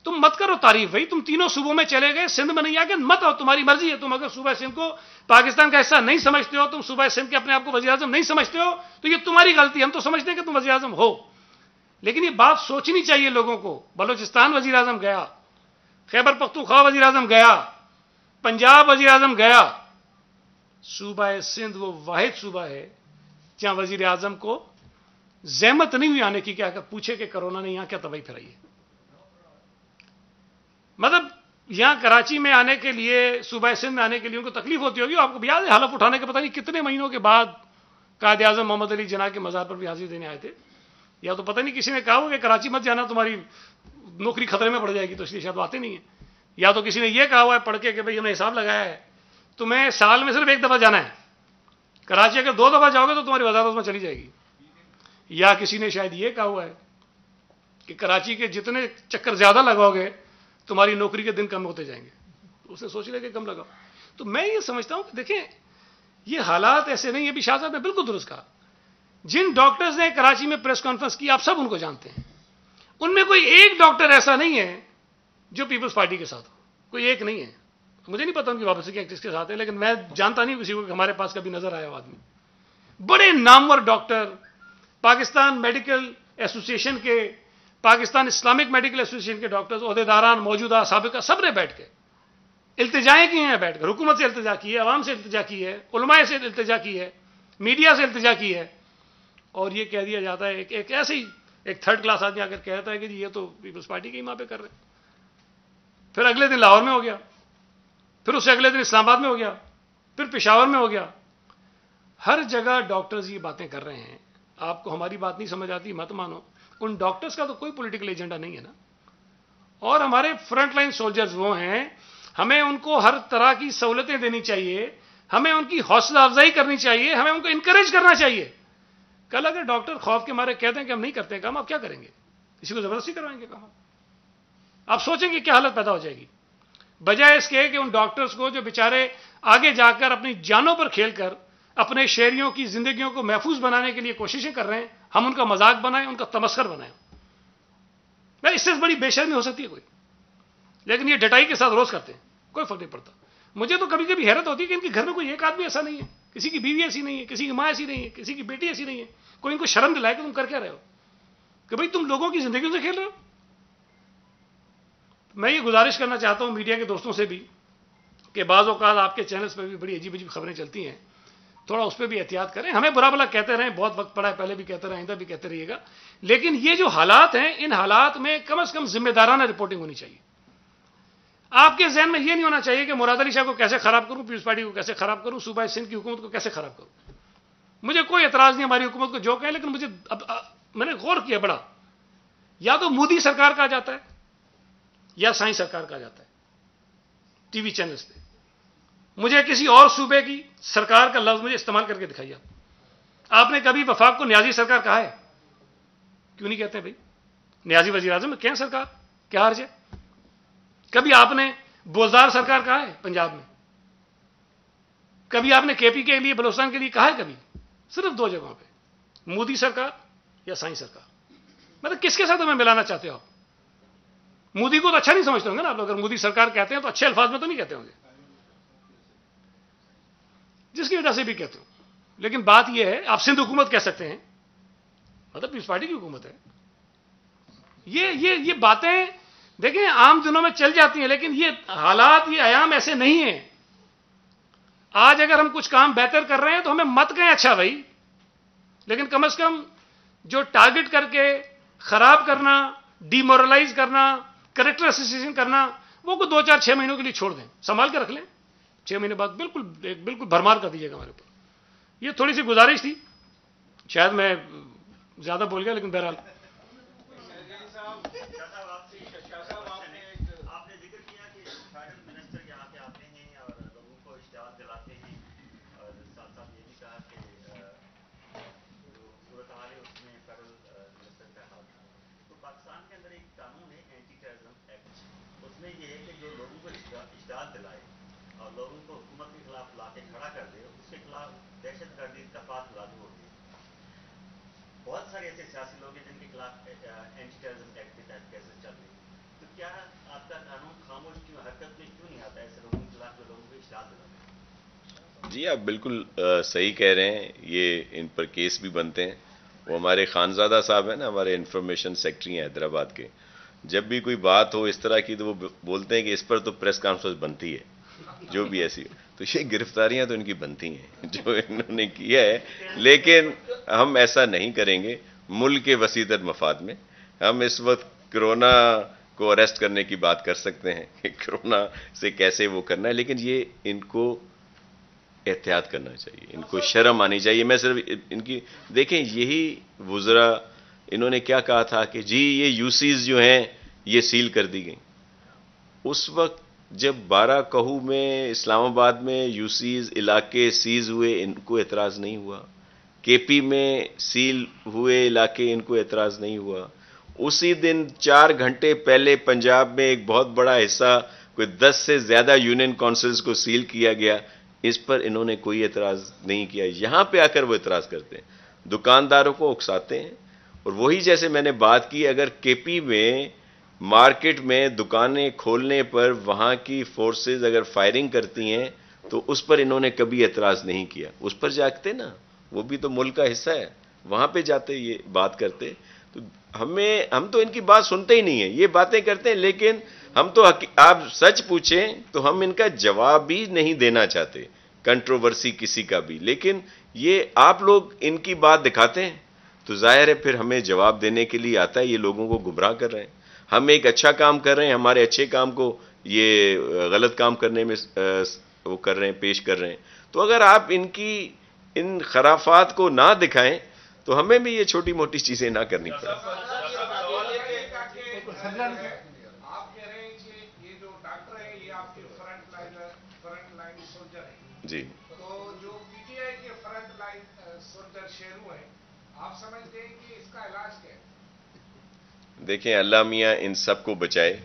[SPEAKER 2] تم مت کرو تعریف. بھائی تم تینوں صوبوں میں چلے گئے، سندھ میں نہیں آ گئے، مت آؤ، تمہاری مرضی ہے. تم اگر صوبہ سندھ کو پاکستان کا حصہ نہیں سمجھتے ہو، تم صوبہ سندھ کے اپنے آپ کو وزیر اعظم نہیں سمجھتے ہو، تو یہ تمہاری غلطی ہے. ہم تو سمجھتے ہیں کہ تم وزیر اعظم ہو، لیکن یہ بات سوچنی چاہیے لوگوں کو. بلوچستان وزیر اعظم گیا، خیبر پختونخوا وزیر اعظم گیا، پنجاب وزیر اعظم گیا. صوبہ سندھ وہ واحد صوبہ ہے جہاں وزیر اعظم کو زحمت نہیں ہوئی آنے کی کہ اگر پوچھے کہ کرونا نے یہاں کیا تباہی پھیلائی ہے. مطلب یہاں کراچی میں آنے کے لیے، صوبہ سندھ میں آنے کے لیے ان کو تکلیف ہوتی ہوگی. آپ کو یاد ہے حلف اٹھانے کے پتہ نہیں کتنے مہینوں کے بعد قائد اعظم محمد علی جناح کے مزار پر بھی حاضری دینے آئے تھے. یا تو پتہ نہیں کسی نے کہا ہو کہ کراچی مت جانا، تمہاری نوکری خطرے میں پڑ جائے گی، تو اس لیے شاید وہ آتے نہیں ہیں. یا تو کسی نے یہ کہا ہوا ہے پڑھ کے کہ بھئی ہم نے حساب لگایا ہے، تمہیں سال میں صرف 1 دفعہ جانا ہے، کراچی اگر 2 دفعہ جاؤ گے تو تمہاری وزارت اس میں چلی جائے گی. یا کسی نے شاید یہ کہا ہوا ہے کہ کراچی کے جتنے چکر زیادہ لگاؤ گے تمہاری نوکری کے دن کم ہوتے جائیں گے. اس نے سوچ لیا کہ کم لگاؤ. تو میں یہ سمجھتا ہوں کہ دیکھیں یہ حالات ایسے نہیں. ابھی شاہ صاحب نے بالکل درست کہا. جن ڈاکٹرز نے کراچی میں پریس کانفرنس کی آپ سب ان کو جانتے ہیں، ان میں کوئی ایک ڈاکٹر ایسا نہیں ہے جو پیپلز پارٹی کے ساتھ ہو. کوئی ایک نہیں ہے. مجھے نہیں پتا ان کی واپسی کے کس کے ساتھ ہے، لیکن میں جانتا نہیں کسی کو کہ ہمارے پاس کبھی نظر آیا وہ آدمی. بڑے نامور ڈاکٹر، پاکستان میڈیکل ایسوسی ایشن کے، پاکستان اسلامک میڈیکل ایسوسی ایشن کے ڈاکٹرز، عہدیداران موجودہ سابقہ، سب نے بیٹھ کے التجائیں کی ہیں، بیٹھ کر حکومت سے التجا کی ہے، عوام سے التجا کی ہے، علماء سے التجا کی ہے، میڈیا سے التجا کی ہے. اور یہ کہہ دیا جاتا ہے ایک ایسے ہی ایک 3rd کلاس آدمی آ کر کہتا ہے کہ جی یہ تو پیپلز پارٹی کے ہی ماں پہ کر رہے ہیں. پھر اگلے دن لاہور میں ہو گیا، پھر اس سے اگلے دن اسلام آباد میں ہو گیا، پھر پشاور میں ہو گیا. ہر جگہ ڈاکٹرز یہ باتیں کر رہے ہیں. آپ کو ہماری بات نہیں سمجھ آتی مت مانو، ان ڈاکٹرز کا تو کوئی پولیٹیکل ایجنڈا نہیں ہے نا. اور ہمارے فرنٹ لائن سولجرز وہ ہیں، ہمیں ان کو ہر طرح کی سہولتیں دینی چاہیے، ہمیں ان کی حوصلہ افزائی کرنی چاہیے، ہمیں ان کو انکریج کرنا چاہیے. کل اگر ڈاکٹر خوف کے مارے کہتے ہیں کہ ہم نہیں کرتے کام، آپ کیا کریں گے؟ کسی کو زبردستی کروائیں گے کام؟ آپ سوچیں کہ کیا حالت پیدا ہو جائے گی. بجائے اس کے کہ ان ڈاکٹرز کو جو بیچارے آگے جا کر اپنی جانوں پر کھیل کر اپنے شہریوں کی زندگیوں کو محفوظ بنانے کے لیے کوششیں کر رہے ہیں، ہم ان کا مذاق بنائیں، ان کا تمسخر بنائیں. اس سے بڑی بے شرمی ہو سکتی ہے کوئی؟ لیکن یہ ڈٹائی کے ساتھ روز کرتے ہیں، کوئی فرق نہیں پڑتا. مجھے تو کبھی کبھی حیرت ہوتی ہے کہ ان کے گھر میں کوئی ایک آدمی ایسا نہیں ہے، کسی کی بیوی ایسی نہیں ہے، کسی کی ماں ایسی نہیں ہے، کسی کی بیٹی ایسی نہیں ہے، کوئی ان کو شرم دلائے کہ تم کر کیا رہے ہو، کہ بھئی تم لوگوں کی زندگیوں سے کھیل رہے ہو. میں یہ گزارش کرنا چاہتا ہوں میڈیا کے دوستوں سے بھی کہ بعض اوقات آپ کے چینلز پہ بھی بڑی عجیب عجیب خبریں چلتی ہیں, تھوڑا اس پہ بھی احتیاط کریں. ہمیں برا بھلا کہتے رہیں, بہت وقت پڑا ہے, پہلے بھی کہتے رہے, آئندہ بھی کہتے رہیے گا, لیکن یہ جو حالات ہیں, ان حالات میں کم از کم ذمہ دارانہ رپورٹنگ ہونی چاہیے. آپ کے ذہن میں یہ نہیں ہونا چاہیے کہ مراد علی شاہ کو کیسے خراب کروں, پیپلز پارٹی کو کیسے خراب کروں, صوبہ سندھ کی حکومت کو کیسے خراب کروں. مجھے کوئی اعتراض نہیں ہماری حکومت کو جو کہیں, لیکن مجھے میں نے غور کیا بڑا, یا تو مودی سرکار کہا جاتا ہے یا سائیں سرکار کہا جاتا ہے ٹی وی چینلز پہ. مجھے کسی اور صوبے کی سرکار کا لفظ مجھے استعمال کر کے دکھائیے. آپ نے کبھی وفاق کو نیازی سرکار کہا ہے؟ کیوں نہیں کہتے بھائی؟ نیازی وزیر اعظم کہیں سرکار, کیا حرج ہے؟ کبھی آپ نے بوزدار سرکار کہا ہے پنجاب میں؟ کبھی آپ نے کے پی کے لیے, بلوچستان کے لیے کہا ہے کبھی؟ صرف 2 جگہوں پہ, مودی سرکار یا سائیں سرکار. مطلب کس کے ساتھ ہمیں ملانا چاہتے ہو آپ؟ مودی کو تو اچھا نہیں سمجھتے ہوں گے نا آپ. اگر مودی سرکار کہتے ہیں تو اچھے الفاظ میں تو نہیں کہتے ہوں گے, جس کی وجہ سے بھی کہتے ہوں. لیکن بات یہ ہے, آپ سندھ حکومت کہہ سکتے ہیں, مطلب پیپلز پارٹی کی حکومت ہے. یہ باتیں دیکھیں عام دنوں میں چل جاتی ہیں, لیکن یہ حالات, یہ ایام ایسے نہیں ہیں. آج اگر ہم کچھ کام بہتر کر رہے ہیں تو ہمیں مت کہیں اچھا بھائی, لیکن کم از کم جو ٹارگٹ کر کے خراب کرنا, ڈی مورلائز کرنا, کریکٹر اسوسیشن کرنا, وہ کو 2-4-6 مہینوں کے لیے چھوڑ دیں, سنبھال کے رکھ لیں. 6 مہینے بعد بالکل بھرمار کر دیجیے گا ہمارے اوپر. یہ تھوڑی سی گزارش تھی, شاید میں زیادہ بول گیا, لیکن بہرحال.
[SPEAKER 3] لوگوں کو حکومت کے خلاف لا کے کھڑا کر دے, اس کے خلاف دہشت گردی دفعات لاگو ہوتی ہے. بہت سارے ایسے سیاسی لوگ ہیں جن کے خلاف اینٹی ٹیررزم ایکٹ کے تحت کیسے چل رہی ہے. تو کیا آپ کا قانون خاموش کیوں, حرکت میں کیوں نہیں آتا ایسے لوگوں کے خلاف جو لوگوں کو اشتعال دلاتے ہیں؟
[SPEAKER 1] جی آپ بالکل صحیح کہہ رہے ہیں, یہ ان پر کیس بھی بنتے ہیں. وہ ہمارے خانزادہ صاحب ہیں نا, ہمارے انفارمیشن سیکٹری ہیں حیدرآباد کے, جب بھی کوئی بات ہو اس طرح کی تو وہ بولتے ہیں کہ اس پر تو پریس کانفرنس بنتی ہے, جو بھی ایسی ہو. تو یہ گرفتاریاں تو ان کی بنتی ہیں جو انہوں نے کیا ہے, لیکن ہم ایسا نہیں کریں گے ملک کے وسیع تر مفاد میں. ہم اس وقت کرونا کو اریسٹ کرنے کی بات کر سکتے ہیں کہ کرونا سے کیسے وہ کرنا ہے, لیکن یہ ان کو احتیاط کرنا چاہیے, ان کو شرم آنی چاہیے. میں صرف ان کی دیکھیں, یہی وزراء انہوں نے کیا کہا تھا کہ جی یہ یوسیز جو ہیں یہ سیل کر دی گئیں. اس وقت جب 12 کہو میں اسلام آباد میں یوسیز علاقے سیز ہوئے, ان کو اعتراض نہیں ہوا. کے پی میں سیل ہوئے علاقے, ان کو اعتراض نہیں ہوا. اسی دن 4 گھنٹے پہلے پنجاب میں ایک بہت بڑا حصہ, کوئی 10 سے زیادہ یونین کونسلز کو سیل کیا گیا, اس پر انہوں نے کوئی اعتراض نہیں کیا. یہاں پہ آ کر وہ اعتراض کرتے ہیں, دکانداروں کو اکساتے ہیں. اور وہی جیسے میں نے بات کی, اگر کے پی میں مارکیٹ میں دکانیں کھولنے پر وہاں کی فورسز اگر فائرنگ کرتی ہیں تو اس پر انہوں نے کبھی اعتراض نہیں کیا. اس پر جاتے نا, وہ بھی تو ملک کا حصہ ہے, وہاں پہ جاتے یہ بات کرتے. تو ہم تو ان کی بات سنتے ہی نہیں ہیں, یہ باتیں کرتے ہیں, لیکن ہم تو آپ سچ پوچھیں تو ہم ان کا جواب بھی نہیں دینا چاہتے, کنٹروورسی کسی کا بھی. لیکن یہ آپ لوگ ان کی بات دکھاتے ہیں تو ظاہر ہے پھر ہمیں جواب دینے کے لیے آتا ہے. یہ لوگوں کو گمراہ کر رہے ہیں. ہم ایک اچھا کام کر رہے ہیں, ہمارے اچھے کام کو یہ غلط کام کرنے میں وہ کر رہے ہیں, پیش کر رہے ہیں. تو اگر آپ ان کی ان خرافات کو نہ دکھائیں تو ہمیں بھی یہ چھوٹی موٹی چیزیں نہ کرنی پڑیں.
[SPEAKER 4] آپ کہہ رہے ہیں کہ یہ جو ڈاکٹر ہیں یہ آپ کے فرنٹ لائن سولجر ہیں.
[SPEAKER 1] جی,
[SPEAKER 4] تو جو پی ٹی آئی کے فرنٹ لائن سولجر شیرو ہیں, آپ سمجھتے ہیں کہ اس کا علاج کیا ہے؟
[SPEAKER 1] دیکھیں اللہ میاں ان سب کو بچائے,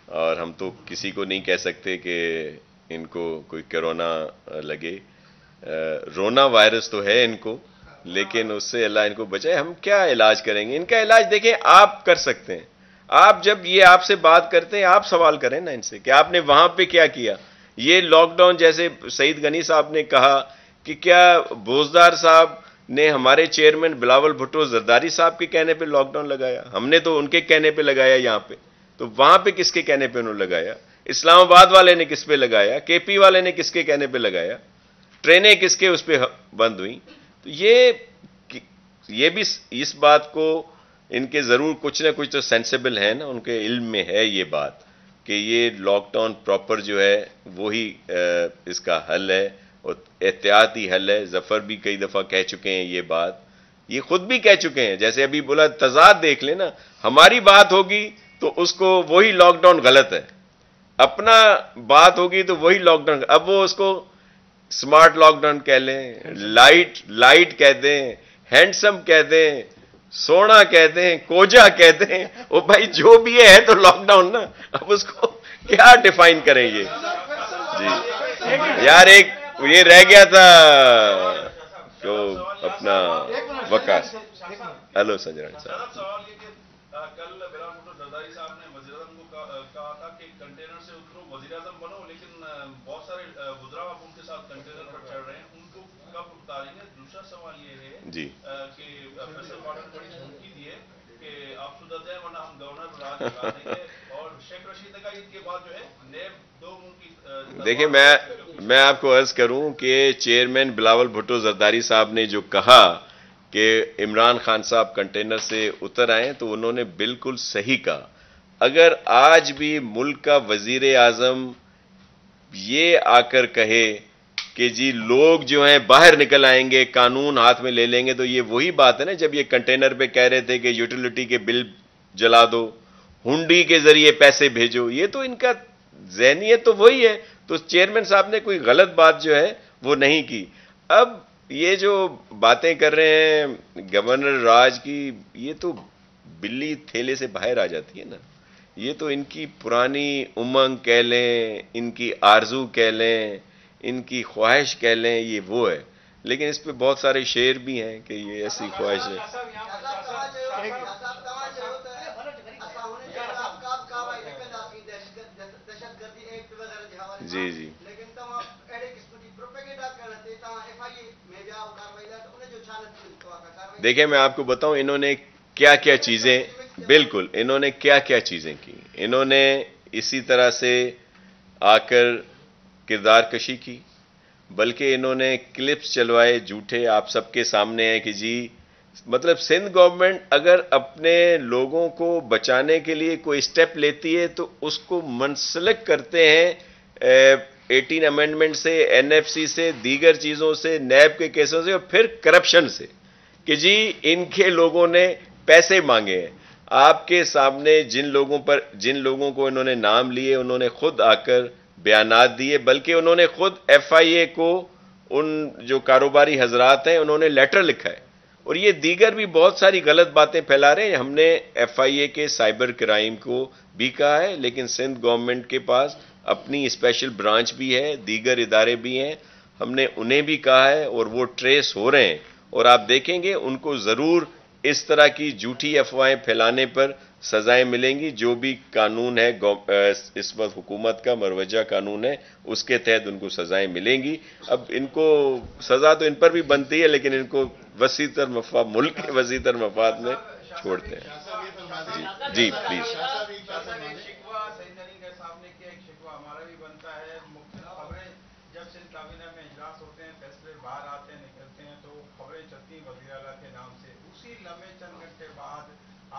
[SPEAKER 1] اور ہم تو کسی کو نہیں کہہ سکتے کہ ان کو کوئی کرونا لگے. رونا وائرس تو ہے ان کو, لیکن اس سے اللہ ان کو بچائے. ہم کیا علاج کریں گے؟ ان کا علاج دیکھیں آپ کر سکتے ہیں. آپ جب یہ آپ سے بات کرتے ہیں آپ سوال کریں نا ان سے کہ آپ نے وہاں پہ کیا کیا. یہ لاک ڈاؤن جیسے سعید غنی صاحب نے کہا کہ کیا بوزدار صاحب نے ہمارے چیئرمین بلاول بھٹو زرداری صاحب کے کہنے پہ لاک ڈاؤن لگایا؟ ہم نے تو ان کے کہنے پہ لگایا یہاں پہ. تو وہاں پہ کس کے کہنے پہ انہوں نے لگایا؟ اسلام آباد والے نے کس پہ لگایا, کے پی والے نے کس کے کہنے پہ لگایا, ٹرینیں کس کے اس پہ بند ہوئیں. تو یہ بھی اس بات کو ان کے ضرور کچھ نہ کچھ تو سینسیبل ہے نا, ان کے علم میں ہے یہ بات کہ یہ لاک ڈاؤن پراپر جو ہے وہی اس کا حل ہے اور احتیاطی حل ہے. ظفر بھی کئی دفعہ کہہ چکے ہیں یہ بات, یہ خود بھی کہہ چکے ہیں. جیسے ابھی بولا تضاد دیکھ لیں نا, ہماری بات ہوگی تو اس کو وہی لاک ڈاؤن غلط ہے, اپنا بات ہوگی تو وہی لاک ڈاؤن. اب وہ اس کو سمارٹ لاک ڈاؤن کہہ لیں, لائٹ کہہ دیں, ہینڈسم کہہ دیں, سونا کہہ دیں, کوجا کہہ دیں, وہ بھائی جو بھی ہے تو لاک ڈاؤن نا. اب اس کو کیا ڈیفائن کریں یہ جی یار. ایک یہ رہ گیا تھا جو اپنا وقاص. ہلو سنجران صاحب.
[SPEAKER 5] سوال یہ کہ کل بلال بھٹو زرداری صاحب نے وزیر اعظم کو کہا تھا کہ کنٹینر سے اترو وزیر اعظم بنو, لیکن بہت سارے وزراء اب ان کے ساتھ کنٹینر پر چڑھ رہے ہیں, ان کو کب اتاریں گے؟ دوسرا سوال یہ ہے
[SPEAKER 1] جی
[SPEAKER 5] کہ فیصل ماڈل نے بڑی دھمکی دی ہے کہ آپ سدھر جائیں ورنہ ہم گورنر راج لگا دیں گے, اور شیخ رشید نے کہا عید کے بعد جو ہے نیب 2 منہ کی.
[SPEAKER 1] دیکھیں میں آپ کو عرض کروں کہ چیئرمین بلاول بھٹو زرداری صاحب نے جو کہا کہ عمران خان صاحب کنٹینر سے اتر آئیں تو انہوں نے بالکل صحیح کہا. اگر آج بھی ملک کا وزیر اعظم یہ آ کر کہے کہ جی لوگ جو ہیں باہر نکل آئیں گے, قانون ہاتھ میں لے لیں گے, تو یہ وہی بات ہے نا جب یہ کنٹینر پہ کہہ رہے تھے کہ یوٹیلیٹی کے بل جلا دو, ہنڈی کے ذریعے پیسے بھیجو. یہ تو ان کا ذہنیت تو وہی ہے. تو چیئرمین صاحب نے کوئی غلط بات جو ہے وہ نہیں کی. اب یہ جو باتیں کر رہے ہیں گورنر راج کی, یہ تو بلی تھیلے سے باہر آ جاتی ہے نا. یہ تو ان کی پرانی امنگ کہہ لیں, ان کی آرزو کہہ لیں, ان کی خواہش کہہ لیں, یہ وہ ہے. لیکن اس پہ بہت سارے شعر بھی ہیں کہ یہ ایسی خواہش ہے. جی جی دیکھیں میں آپ کو بتاؤں انہوں نے کیا کیا چیزیں, بالکل انہوں نے کیا کیا چیزیں کی. انہوں نے اسی طرح سے آ کر کردار کشی کی, بلکہ انہوں نے کلپس چلوائے جھوٹے آپ سب کے سامنے ہیں کہ جی مطلب سندھ گورنمنٹ اگر اپنے لوگوں کو بچانے کے لیے کوئی سٹیپ لیتی ہے تو اس کو منسلک کرتے ہیں 18 امینڈمنٹ سے, این ایف سی سے, دیگر چیزوں سے, نیب کے کیسوں سے, اور پھر کرپشن سے کہ جی ان کے لوگوں نے پیسے مانگے ہیں. آپ کے سامنے جن لوگوں کو انہوں نے نام لیے انہوں نے خود آ کر بیانات دیے, بلکہ انہوں نے خود ایف آئی اے کو, ان جو کاروباری حضرات ہیں انہوں نے لیٹر لکھا ہے, اور یہ دیگر بھی بہت ساری غلط باتیں پھیلا رہے ہیں. ہم نے ایف آئی اے کے سائبر کرائم کو بھی کہا ہے, لیکن سندھ گورنمنٹ کے پاس اپنی اسپیشل برانچ بھی ہے, دیگر ادارے بھی ہیں, ہم نے انہیں بھی کہا ہے اور وہ ٹریس ہو رہے ہیں. اور آپ دیکھیں گے ان کو ضرور اس طرح کی جھوٹی افواہیں پھیلانے پر سزائیں ملیں گی. جو بھی قانون ہے اس وقت حکومت کا مروجہ قانون ہے اس کے تحت ان کو سزائیں ملیں گی. اب ان کو سزا تو ان پر بھی بنتی ہے, لیکن ان کو وسیع تر مفاد, ملک کے وسیع تر مفاد میں چھوڑتے ہیں. جی پلیز.
[SPEAKER 4] ہمارا بھی بنتا ہے, مختلف خبریں جب سندھ کابینہ میں اجلاس ہوتے ہیں, فیصلے باہر آتے ہیں, نکلتے ہیں, تو خبریں چلتی ہیں وزیر اعلیٰ کے نام سے. اسی لمحے چند گھنٹے بعد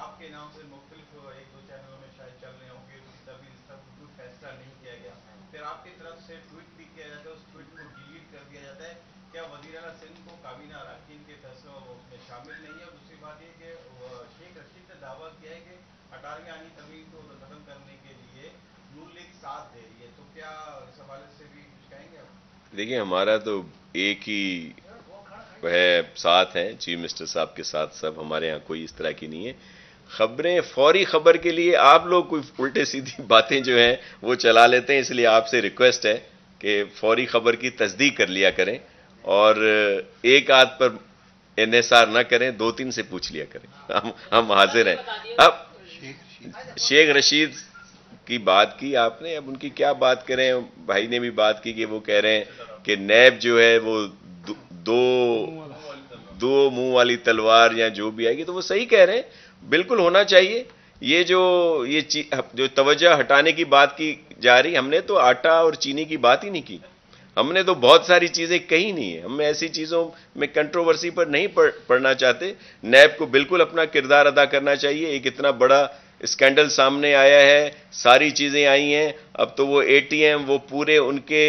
[SPEAKER 4] آپ کے نام سے مختلف 1-2 چینلوں میں شاید چل رہے ہوں گے تبھی اس کا کوئی فیصلہ نہیں کیا گیا. پھر آپ کی طرف سے ٹویٹ بھی کیا جاتا ہے, اس ٹویٹ کو ڈیلیٹ کر دیا جاتا ہے. کیا وزیر اعلیٰ سندھ کو کابینہ اراکین کے فیصلوں میں شامل نہیں ہے؟ دوسری بات یہ کہ شیخ رشید نے دعویٰ کیا ہے کہ 18ویں آئینی ترمیم کو ختم کرنے کے لیے نون لیگ ساتھ دے رہی ہے, تو کیا اس حوالے سے بھی کچھ کہیں گے آپ؟
[SPEAKER 1] دیکھیں ہمارا تو ایک ہی ہے ساتھ ہیں, چیف منسٹر صاحب کے ساتھ سب. ہمارے ہاں کوئی اس طرح کی نہیں ہے. خبریں فوری خبر کے لیے آپ لوگ کوئی الٹے سیدھی باتیں جو ہیں وہ چلا لیتے ہیں, اس لیے آپ سے ریکویسٹ ہے کہ فوری خبر کی تصدیق کر لیا کریں اور ایک آدھ پر انحصار نہ کریں, 2-3 سے پوچھ لیا کریں. ہم حاضر ہیں. اب شیخ رشید کی بات کی آپ نے, اب ان کی کیا بات کریں. بھائی نے بھی بات کی کہ وہ کہہ رہے ہیں کہ نیب جو ہے وہ دو منہ والی تلوار یا جو بھی آئے گی, تو وہ صحیح کہہ رہے ہیں, بالکل ہونا چاہیے یہ جو توجہ ہٹانے کی بات کی جا رہی، ہم نے تو آٹا اور چینی کی بات ہی نہیں کی، ہم نے تو بہت ساری چیزیں کہی نہیں ہیں، ہم ایسی چیزوں میں کنٹروورسی پر نہیں پڑنا چاہتے. نیب کو بالکل اپنا کردار ادا کرنا چاہیے. ایک اتنا بڑا اسکینڈل سامنے آیا ہے، ساری چیزیں آئی ہیں، اب تو وہ ATM، وہ پورے ان کے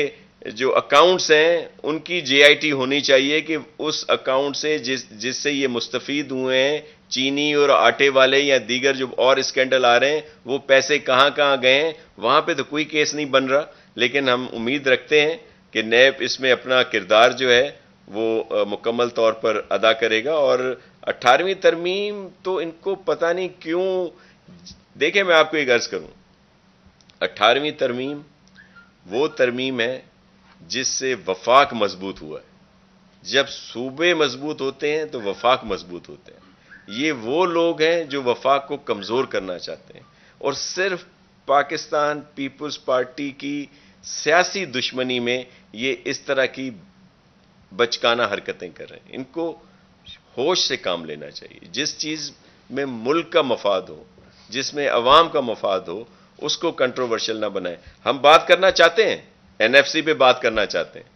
[SPEAKER 1] جو اکاؤنٹس ہیں ان کی JIT ہونی چاہیے کہ اس اکاؤنٹ سے جس سے یہ مستفید ہوئے ہیں چینی اور آٹے والے یا دیگر جو اور اسکینڈل آ رہے ہیں، وہ پیسے کہاں کہاں گئے ہیں. وہاں پہ تو کوئی کیس نہیں بن رہا، لیکن ہم امید رکھتے ہیں کہ نیب اس میں اپنا کردار جو ہے وہ مکمل طور پر ادا کرے گا. اور 18ویں ترمیم تو ان کو پتہ نہیں کیوں. دیکھیں میں آپ کو ایک عرض کروں، 18ویں ترمیم وہ ترمیم ہے جس سے وفاق مضبوط ہوا ہے. جب صوبے مضبوط ہوتے ہیں تو وفاق مضبوط ہوتے ہیں. یہ وہ لوگ ہیں جو وفاق کو کمزور کرنا چاہتے ہیں اور صرف پاکستان پیپلز پارٹی کی سیاسی دشمنی میں یہ اس طرح کی بچکانہ حرکتیں کر رہے ہیں. ان کو ہوش سے کام لینا چاہیے. جس چیز میں ملک کا مفاد ہو، جس میں عوام کا مفاد ہو، اس کو کنٹروورشل نہ بنائیں. ہم بات کرنا چاہتے ہیں، NFC پہ بات کرنا چاہتے ہیں،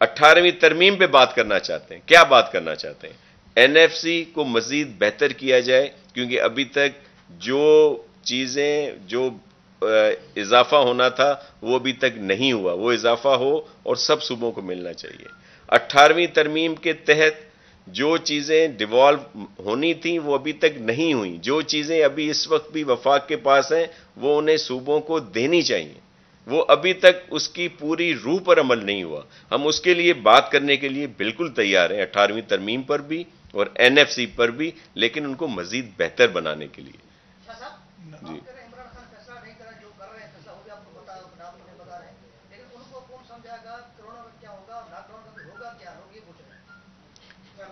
[SPEAKER 1] 18ویں ترمیم پہ بات کرنا چاہتے ہیں. کیا بات کرنا چاہتے ہیں؟ NFC کو مزید بہتر کیا جائے، کیونکہ ابھی تک جو چیزیں جو اضافہ ہونا تھا وہ ابھی تک نہیں ہوا. وہ اضافہ ہو اور سب صوبوں کو ملنا چاہیے. 18ویں ترمیم کے تحت جو چیزیں ڈیوالو ہونی تھیں وہ ابھی تک نہیں ہوئیں. جو چیزیں ابھی اس وقت بھی وفاق کے پاس ہیں وہ انہیں صوبوں کو دینی چاہیے. وہ ابھی تک اس کی پوری روح پر عمل نہیں ہوا. ہم اس کے لیے بات کرنے کے لیے بالکل تیار ہیں، 18ویں ترمیم پر بھی اور NFC پر بھی، لیکن ان کو مزید بہتر بنانے کے لیے. جی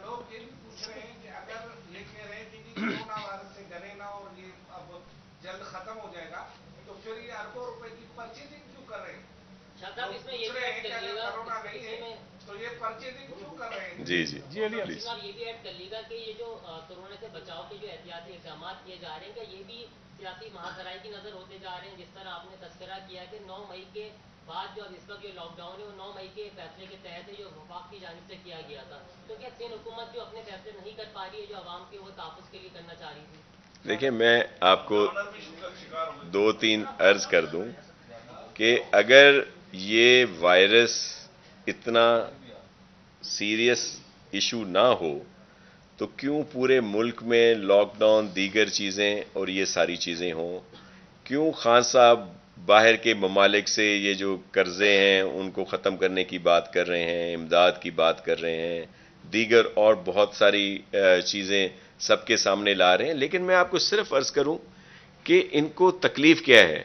[SPEAKER 4] لوگ یہ بھی پوچھ رہے ہیں کہ اگر یہ کہہ رہے ہیں کہ کورونا وائرس سے ڈرے نہ اور یہ اب جلد ختم ہو جائے گا، تو پھر یہ اربوں روپے کی پرچیزنگ کیوں کر رہے ہیں؟ اس میں یہ بھی ایڈ کر لیے گا کورونا نہیں ہے تو یہ پرچیزنگ کیوں کر رہے ہیں؟
[SPEAKER 1] جی جی
[SPEAKER 6] یہ بھی ایڈ کر لیے گا کہ یہ جو کورونا سے بچاؤ کے جو احتیاطی اقدامات کیے جا رہے ہیں کہ یہ بھی سیاسی مہاخرائی کی نظر ہوتے جا رہے ہیں. جس طرح آپ نے تذکرہ کیا کہ 9 مئی کے بعد جو اب اس وقت جو لاک ڈاؤن ہے وہ 9 مئی کے فیصلے کے تحت ہے جو وفاق کی جانب سے کیا گیا تھا. تو کیا سندھ حکومت جو اپنے فیصلے نہیں کر پا رہی ہے جو عوام کے وہ تحفظ کے لیے کرنا چاہ رہی تھی؟
[SPEAKER 1] دیکھیں میں آپ کو 2-3 عرض کر دوں کہ اگر یہ وائرس اتنا سیریس ایشو نہ ہو تو کیوں پورے ملک میں لاک ڈاؤن دیگر چیزیں اور یہ ساری چیزیں ہوں؟ کیوں خان صاحب باہر کے ممالک سے یہ جو قرضے ہیں ان کو ختم کرنے کی بات کر رہے ہیں، امداد کی بات کر رہے ہیں، دیگر اور بہت ساری چیزیں سب کے سامنے لا رہے ہیں. لیکن میں آپ کو صرف عرض کروں کہ ان کو تکلیف کیا ہے،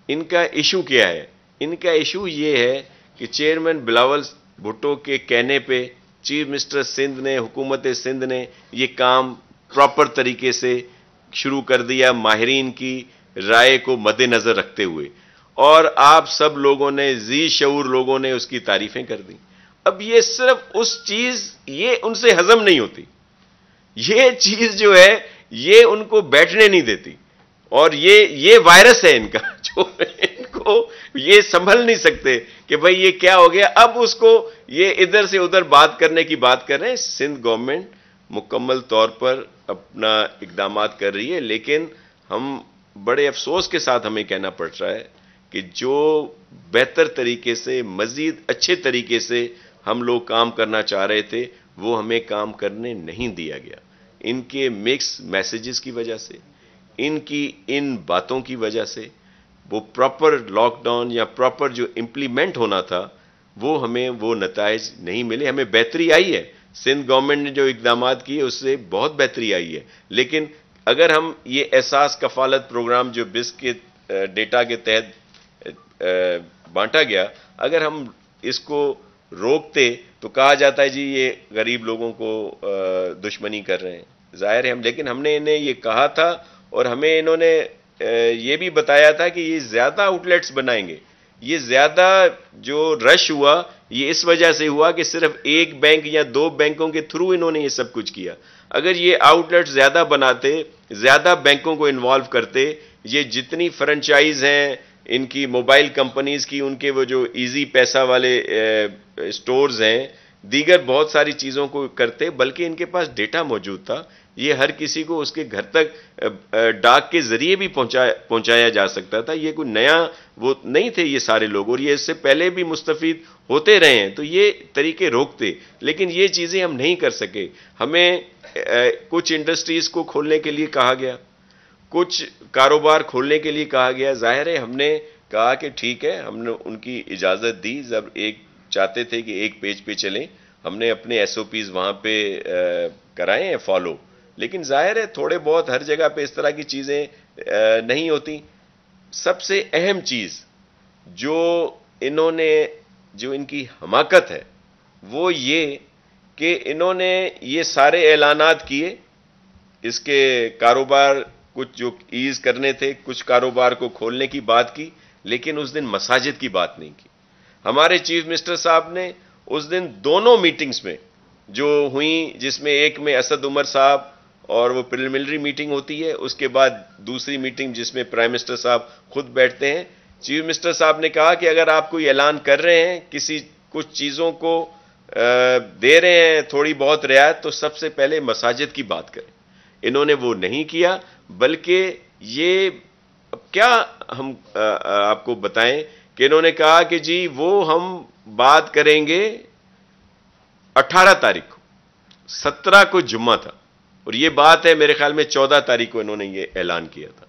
[SPEAKER 1] ان کا ایشو کیا ہے. ان کا ایشو یہ ہے کہ چیئرمین بلاول بھٹو کے کہنے پہ چیف منسٹر سندھ نے، حکومت سندھ نے یہ کام پراپر طریقے سے شروع کر دیا ماہرین کی رائے کو مد نظر رکھتے ہوئے، اور آپ سب لوگوں نے، ذی شعور لوگوں نے اس کی تعریفیں کر دی. اب یہ صرف اس چیز یہ ان سے ہضم نہیں ہوتی، یہ چیز جو ہے یہ ان کو بیٹھنے نہیں دیتی، اور یہ وائرس ہے ان کا جو ان کو یہ سنبھل نہیں سکتے کہ بھئی یہ کیا ہو گیا. اب اس کو یہ ادھر سے ادھر بات کرنے کی بات کر رہے ہیں. سندھ گورنمنٹ مکمل طور پر اپنا اقدامات کر رہی ہے، لیکن ہم بڑے افسوس کے ساتھ ہمیں کہنا پڑ رہا ہے کہ جو بہتر طریقے سے، مزید اچھے طریقے سے ہم لوگ کام کرنا چاہ رہے تھے وہ ہمیں کام کرنے نہیں دیا گیا. ان کے مکس میسیجز کی وجہ سے، ان کی ان باتوں کی وجہ سے وہ پراپر لاک ڈاؤن یا پراپر جو امپلیمنٹ ہونا تھا وہ ہمیں وہ نتائج نہیں ملے. ہمیں بہتری آئی ہے، سندھ گورنمنٹ نے جو اقدامات کیے اس سے بہت بہتری آئی ہے، لیکن اگر ہم یہ احساس کفالت پروگرام جو BIS کے ڈیٹا کے تحت بانٹا گیا، اگر ہم اس کو روکتے تو کہا جاتا ہے جی یہ غریب لوگوں کو دشمنی کر رہے ہیں. ظاہر ہے لیکن ہم نے انہیں یہ کہا تھا اور ہمیں انہوں نے یہ بھی بتایا تھا کہ یہ زیادہ آؤٹ لیٹس بنائیں گے. یہ زیادہ جو رش ہوا یہ اس وجہ سے ہوا کہ صرف ایک بینک یا 2 بینکوں کے تھرو انہوں نے یہ سب کچھ کیا. اگر یہ آؤٹ لیٹ زیادہ بناتے زیادہ بینکوں کو انوالو کرتے. یہ جتنی فرنچائز ہیں ان کی موبائل کمپنیز کی، ان کے وہ جو ایزی پیسہ والے سٹورز ہیں، دیگر بہت ساری چیزوں کو کرتے، بلکہ ان کے پاس ڈیٹا موجود تھا. یہ ہر کسی کو اس کے گھر تک ڈاک کے ذریعے بھی پہنچایا جا سکتا تھا. یہ کوئی نیا وہ نہیں تھے یہ سارے لوگ، اور یہ اس سے پہلے بھی مستفید ہوتے رہے ہیں. تو یہ طریقے روکتے، لیکن یہ چیزیں ہم نہیں کر سکے. ہمیں کچھ انڈسٹریز کو کھولنے کے لیے کہا گیا، کچھ کاروبار کھولنے کے لیے کہا گیا. ظاہر ہے ہم نے کہا کہ ٹھیک ہے، ہم نے ان کی اجازت دی. جب ایک چاہتے تھے کہ ایک پیج پہ چلیں، ہم نے اپنے ایس او پیز وہاں پہ کرائے ہیں فالو. لیکن ظاہر ہے تھوڑے بہت ہر جگہ پہ اس طرح کی چیزیں نہیں ہوتی. سب سے اہم چیز جو انہوں نے، جو ان کی حماقت ہے، وہ یہ کہ انہوں نے یہ سارے اعلانات کیے. اس کے کاروبار کچھ جو ایز کرنے تھے، کچھ کاروبار کو کھولنے کی بات کی، لیکن اس دن مساجد کی بات نہیں کی. ہمارے چیف منسٹر صاحب نے اس دن دونوں میٹنگز میں جو ہوئیں، جس میں ایک میں اسد عمر صاحب اور وہ پریلیمنری میٹنگ ہوتی ہے، اس کے بعد دوسری میٹنگ جس میں پرائم منسٹر صاحب خود بیٹھتے ہیں، چیف منسٹر صاحب نے کہا کہ اگر آپ کوئی اعلان کر رہے ہیں، کچھ چیزوں کو دے رہے ہیں تھوڑی بہت رعایت، تو سب سے پہلے مساجد کی بات کریں. انہوں نے وہ نہیں کیا، بلکہ یہ کیا ہم آپ کو بتائیں کہ انہوں نے کہا کہ جی وہ ہم بات کریں گے 18 تاریخ کو. 17 کو جمعہ تھا، اور یہ بات ہے میرے خیال میں 14 تاریخ کو انہوں نے یہ اعلان کیا تھا.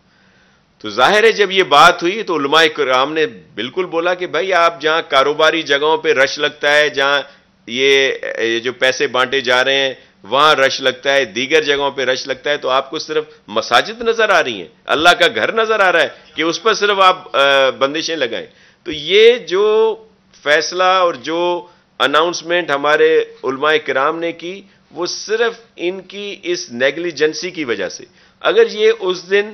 [SPEAKER 1] تو ظاہر ہے جب یہ بات ہوئی تو علماء کرام نے بالکل بولا کہ بھائی آپ جہاں کاروباری جگہوں پہ رش لگتا ہے، جہاں یہ جو پیسے بانٹے جا رہے ہیں وہاں رش لگتا ہے، دیگر جگہوں پہ رش لگتا ہے، تو آپ کو صرف مساجد نظر آ رہی ہیں، اللہ کا گھر نظر آ رہا ہے کہ اس پر صرف آپ بندشیں لگائیں. تو یہ جو فیصلہ اور جو اناؤنسمنٹ ہمارے علماء کرام نے کی، وہ صرف ان کی اس نیگلیجنسی کی وجہ سے. اگر یہ اس دن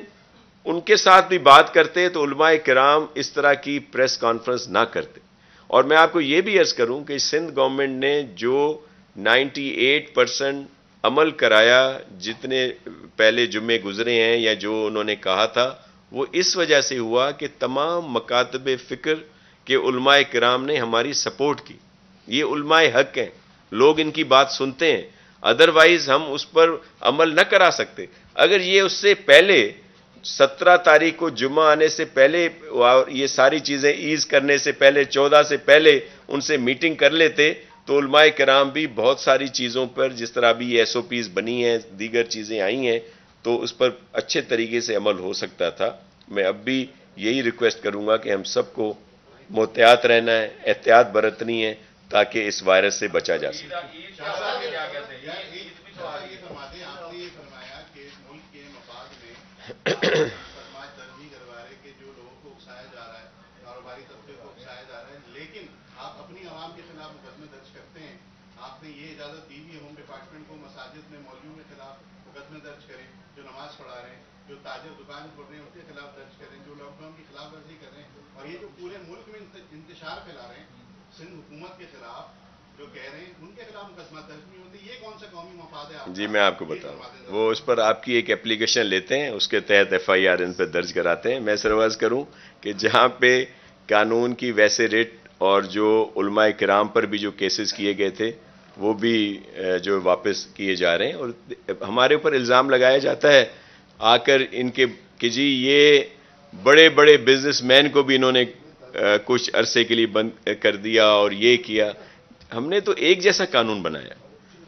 [SPEAKER 1] ان کے ساتھ بھی بات کرتے تو علماء کرام اس طرح کی پریس کانفرنس نہ کرتے. اور میں آپ کو یہ بھی عرض کروں کہ سندھ گورنمنٹ نے جو 98% عمل کرایا، جتنے پہلے جمعے گزرے ہیں یا جو انہوں نے کہا تھا، وہ اس وجہ سے ہوا کہ تمام مکاتب فکر کے علماء کرام نے ہماری سپورٹ کی. یہ علماء حق ہیں، لوگ ان کی بات سنتے ہیں، ادروائز ہم اس پر عمل نہ کرا سکتے. اگر یہ اس سے پہلے 17 تاریخ کو جمعہ آنے سے پہلے اور یہ ساری چیزیں ایز کرنے سے پہلے 14 سے پہلے ان سے میٹنگ کر لیتے تو علماء کرام بھی بہت ساری چیزوں پر، جس طرح بھی ایس او پیز بنی ہیں، دیگر چیزیں آئی ہیں، تو اس پر اچھے طریقے سے عمل ہو سکتا تھا. میں اب بھی یہی ریکویسٹ کروں گا کہ ہم سب کو محتاط رہنا ہے، احتیاط برتنی ہے تاکہ اس وائرس سے بچا جا سکے.
[SPEAKER 7] سماج درمی کروا رہے کہ جو لوگوں کو اکسایا جا رہا ہے، کاروباری طبقے کو اکسایا جا رہا ہے، لیکن آپ اپنی عوام کے خلاف مقدمے درج کرتے ہیں. آپ نے یہ اجازت دی ہے ہوم ڈپارٹمنٹ کو مساجد میں مولویوں کے خلاف مقدمے درج کریں، جو نماز پڑھا رہے ہیں، جو تاجر دکان کھول رہے ہیں ان کے خلاف درج کریں، جو لاک ڈاؤن کی خلاف ورزی کر رہے ہیں، اور یہ جو پورے ملک میں انتشار پھیلا رہے ہیں سندھ حکومت کے خلاف، جو کہہ رہے ہیں ان کے خلاف مقدمہ درج نہیں ہوتی. یہ کون سا قومی مفاد ہے؟
[SPEAKER 1] جی میں آپ کو بتاؤں، وہ اس پر آپ کی ایک اپلیکیشن لیتے ہیں، اس کے تحت ایف آئی آر ان پہ درج کراتے ہیں. میں سروائز کروں کہ جہاں پہ قانون کی ویسے ریٹ اور جو علماء کرام پر بھی جو کیسز کیے گئے تھے وہ بھی جو واپس کیے جا رہے ہیں، اور ہمارے اوپر الزام لگایا جاتا ہے آ کر ان کے کہ جی یہ بڑے بڑے بزنس مین کو بھی انہوں نے کچھ عرصے کے لیے بند کر دیا اور یہ کیا. ہم نے تو ایک جیسا قانون بنایا.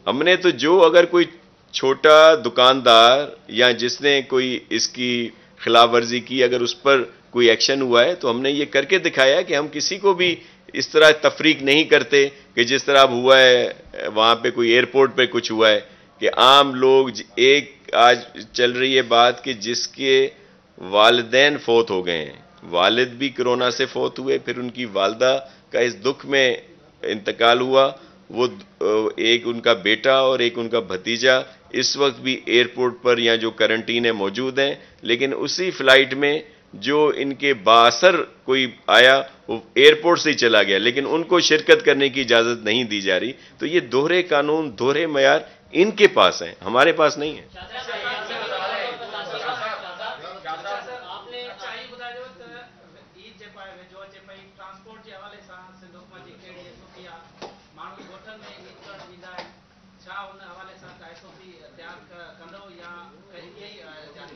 [SPEAKER 1] ہم نے تو جو اگر کوئی چھوٹا دکاندار یا جس نے کوئی اس کی خلاف ورزی کی، اگر اس پر کوئی ایکشن ہوا ہے تو ہم نے یہ کر کے دکھایا کہ ہم کسی کو بھی اس طرح تفریق نہیں کرتے کہ جس طرح اب ہوا ہے وہاں پہ کوئی ایئرپورٹ پہ کچھ ہوا ہے کہ عام لوگ، ایک آج چل رہی ہے بات کہ جس کے والدین فوت ہو گئے ہیں، والد بھی کرونا سے فوت ہوئے، پھر ان کی والدہ کا اس دکھ میں انتقال ہوا، وہ ایک ان کا بیٹا اور ایک ان کا بھتیجا اس وقت بھی ایئرپورٹ پر یا جو کرنٹین ہے موجود ہیں، لیکن اسی فلائٹ میں جو ان کے باثر کوئی آیا وہ ایئرپورٹ سے ہی چلا گیا، لیکن ان کو شرکت کرنے کی اجازت نہیں دی جا رہی. تو یہ دوہرے قانون، دوہرے معیار ان کے پاس ہیں، ہمارے پاس نہیں ہے.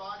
[SPEAKER 7] 5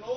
[SPEAKER 4] 9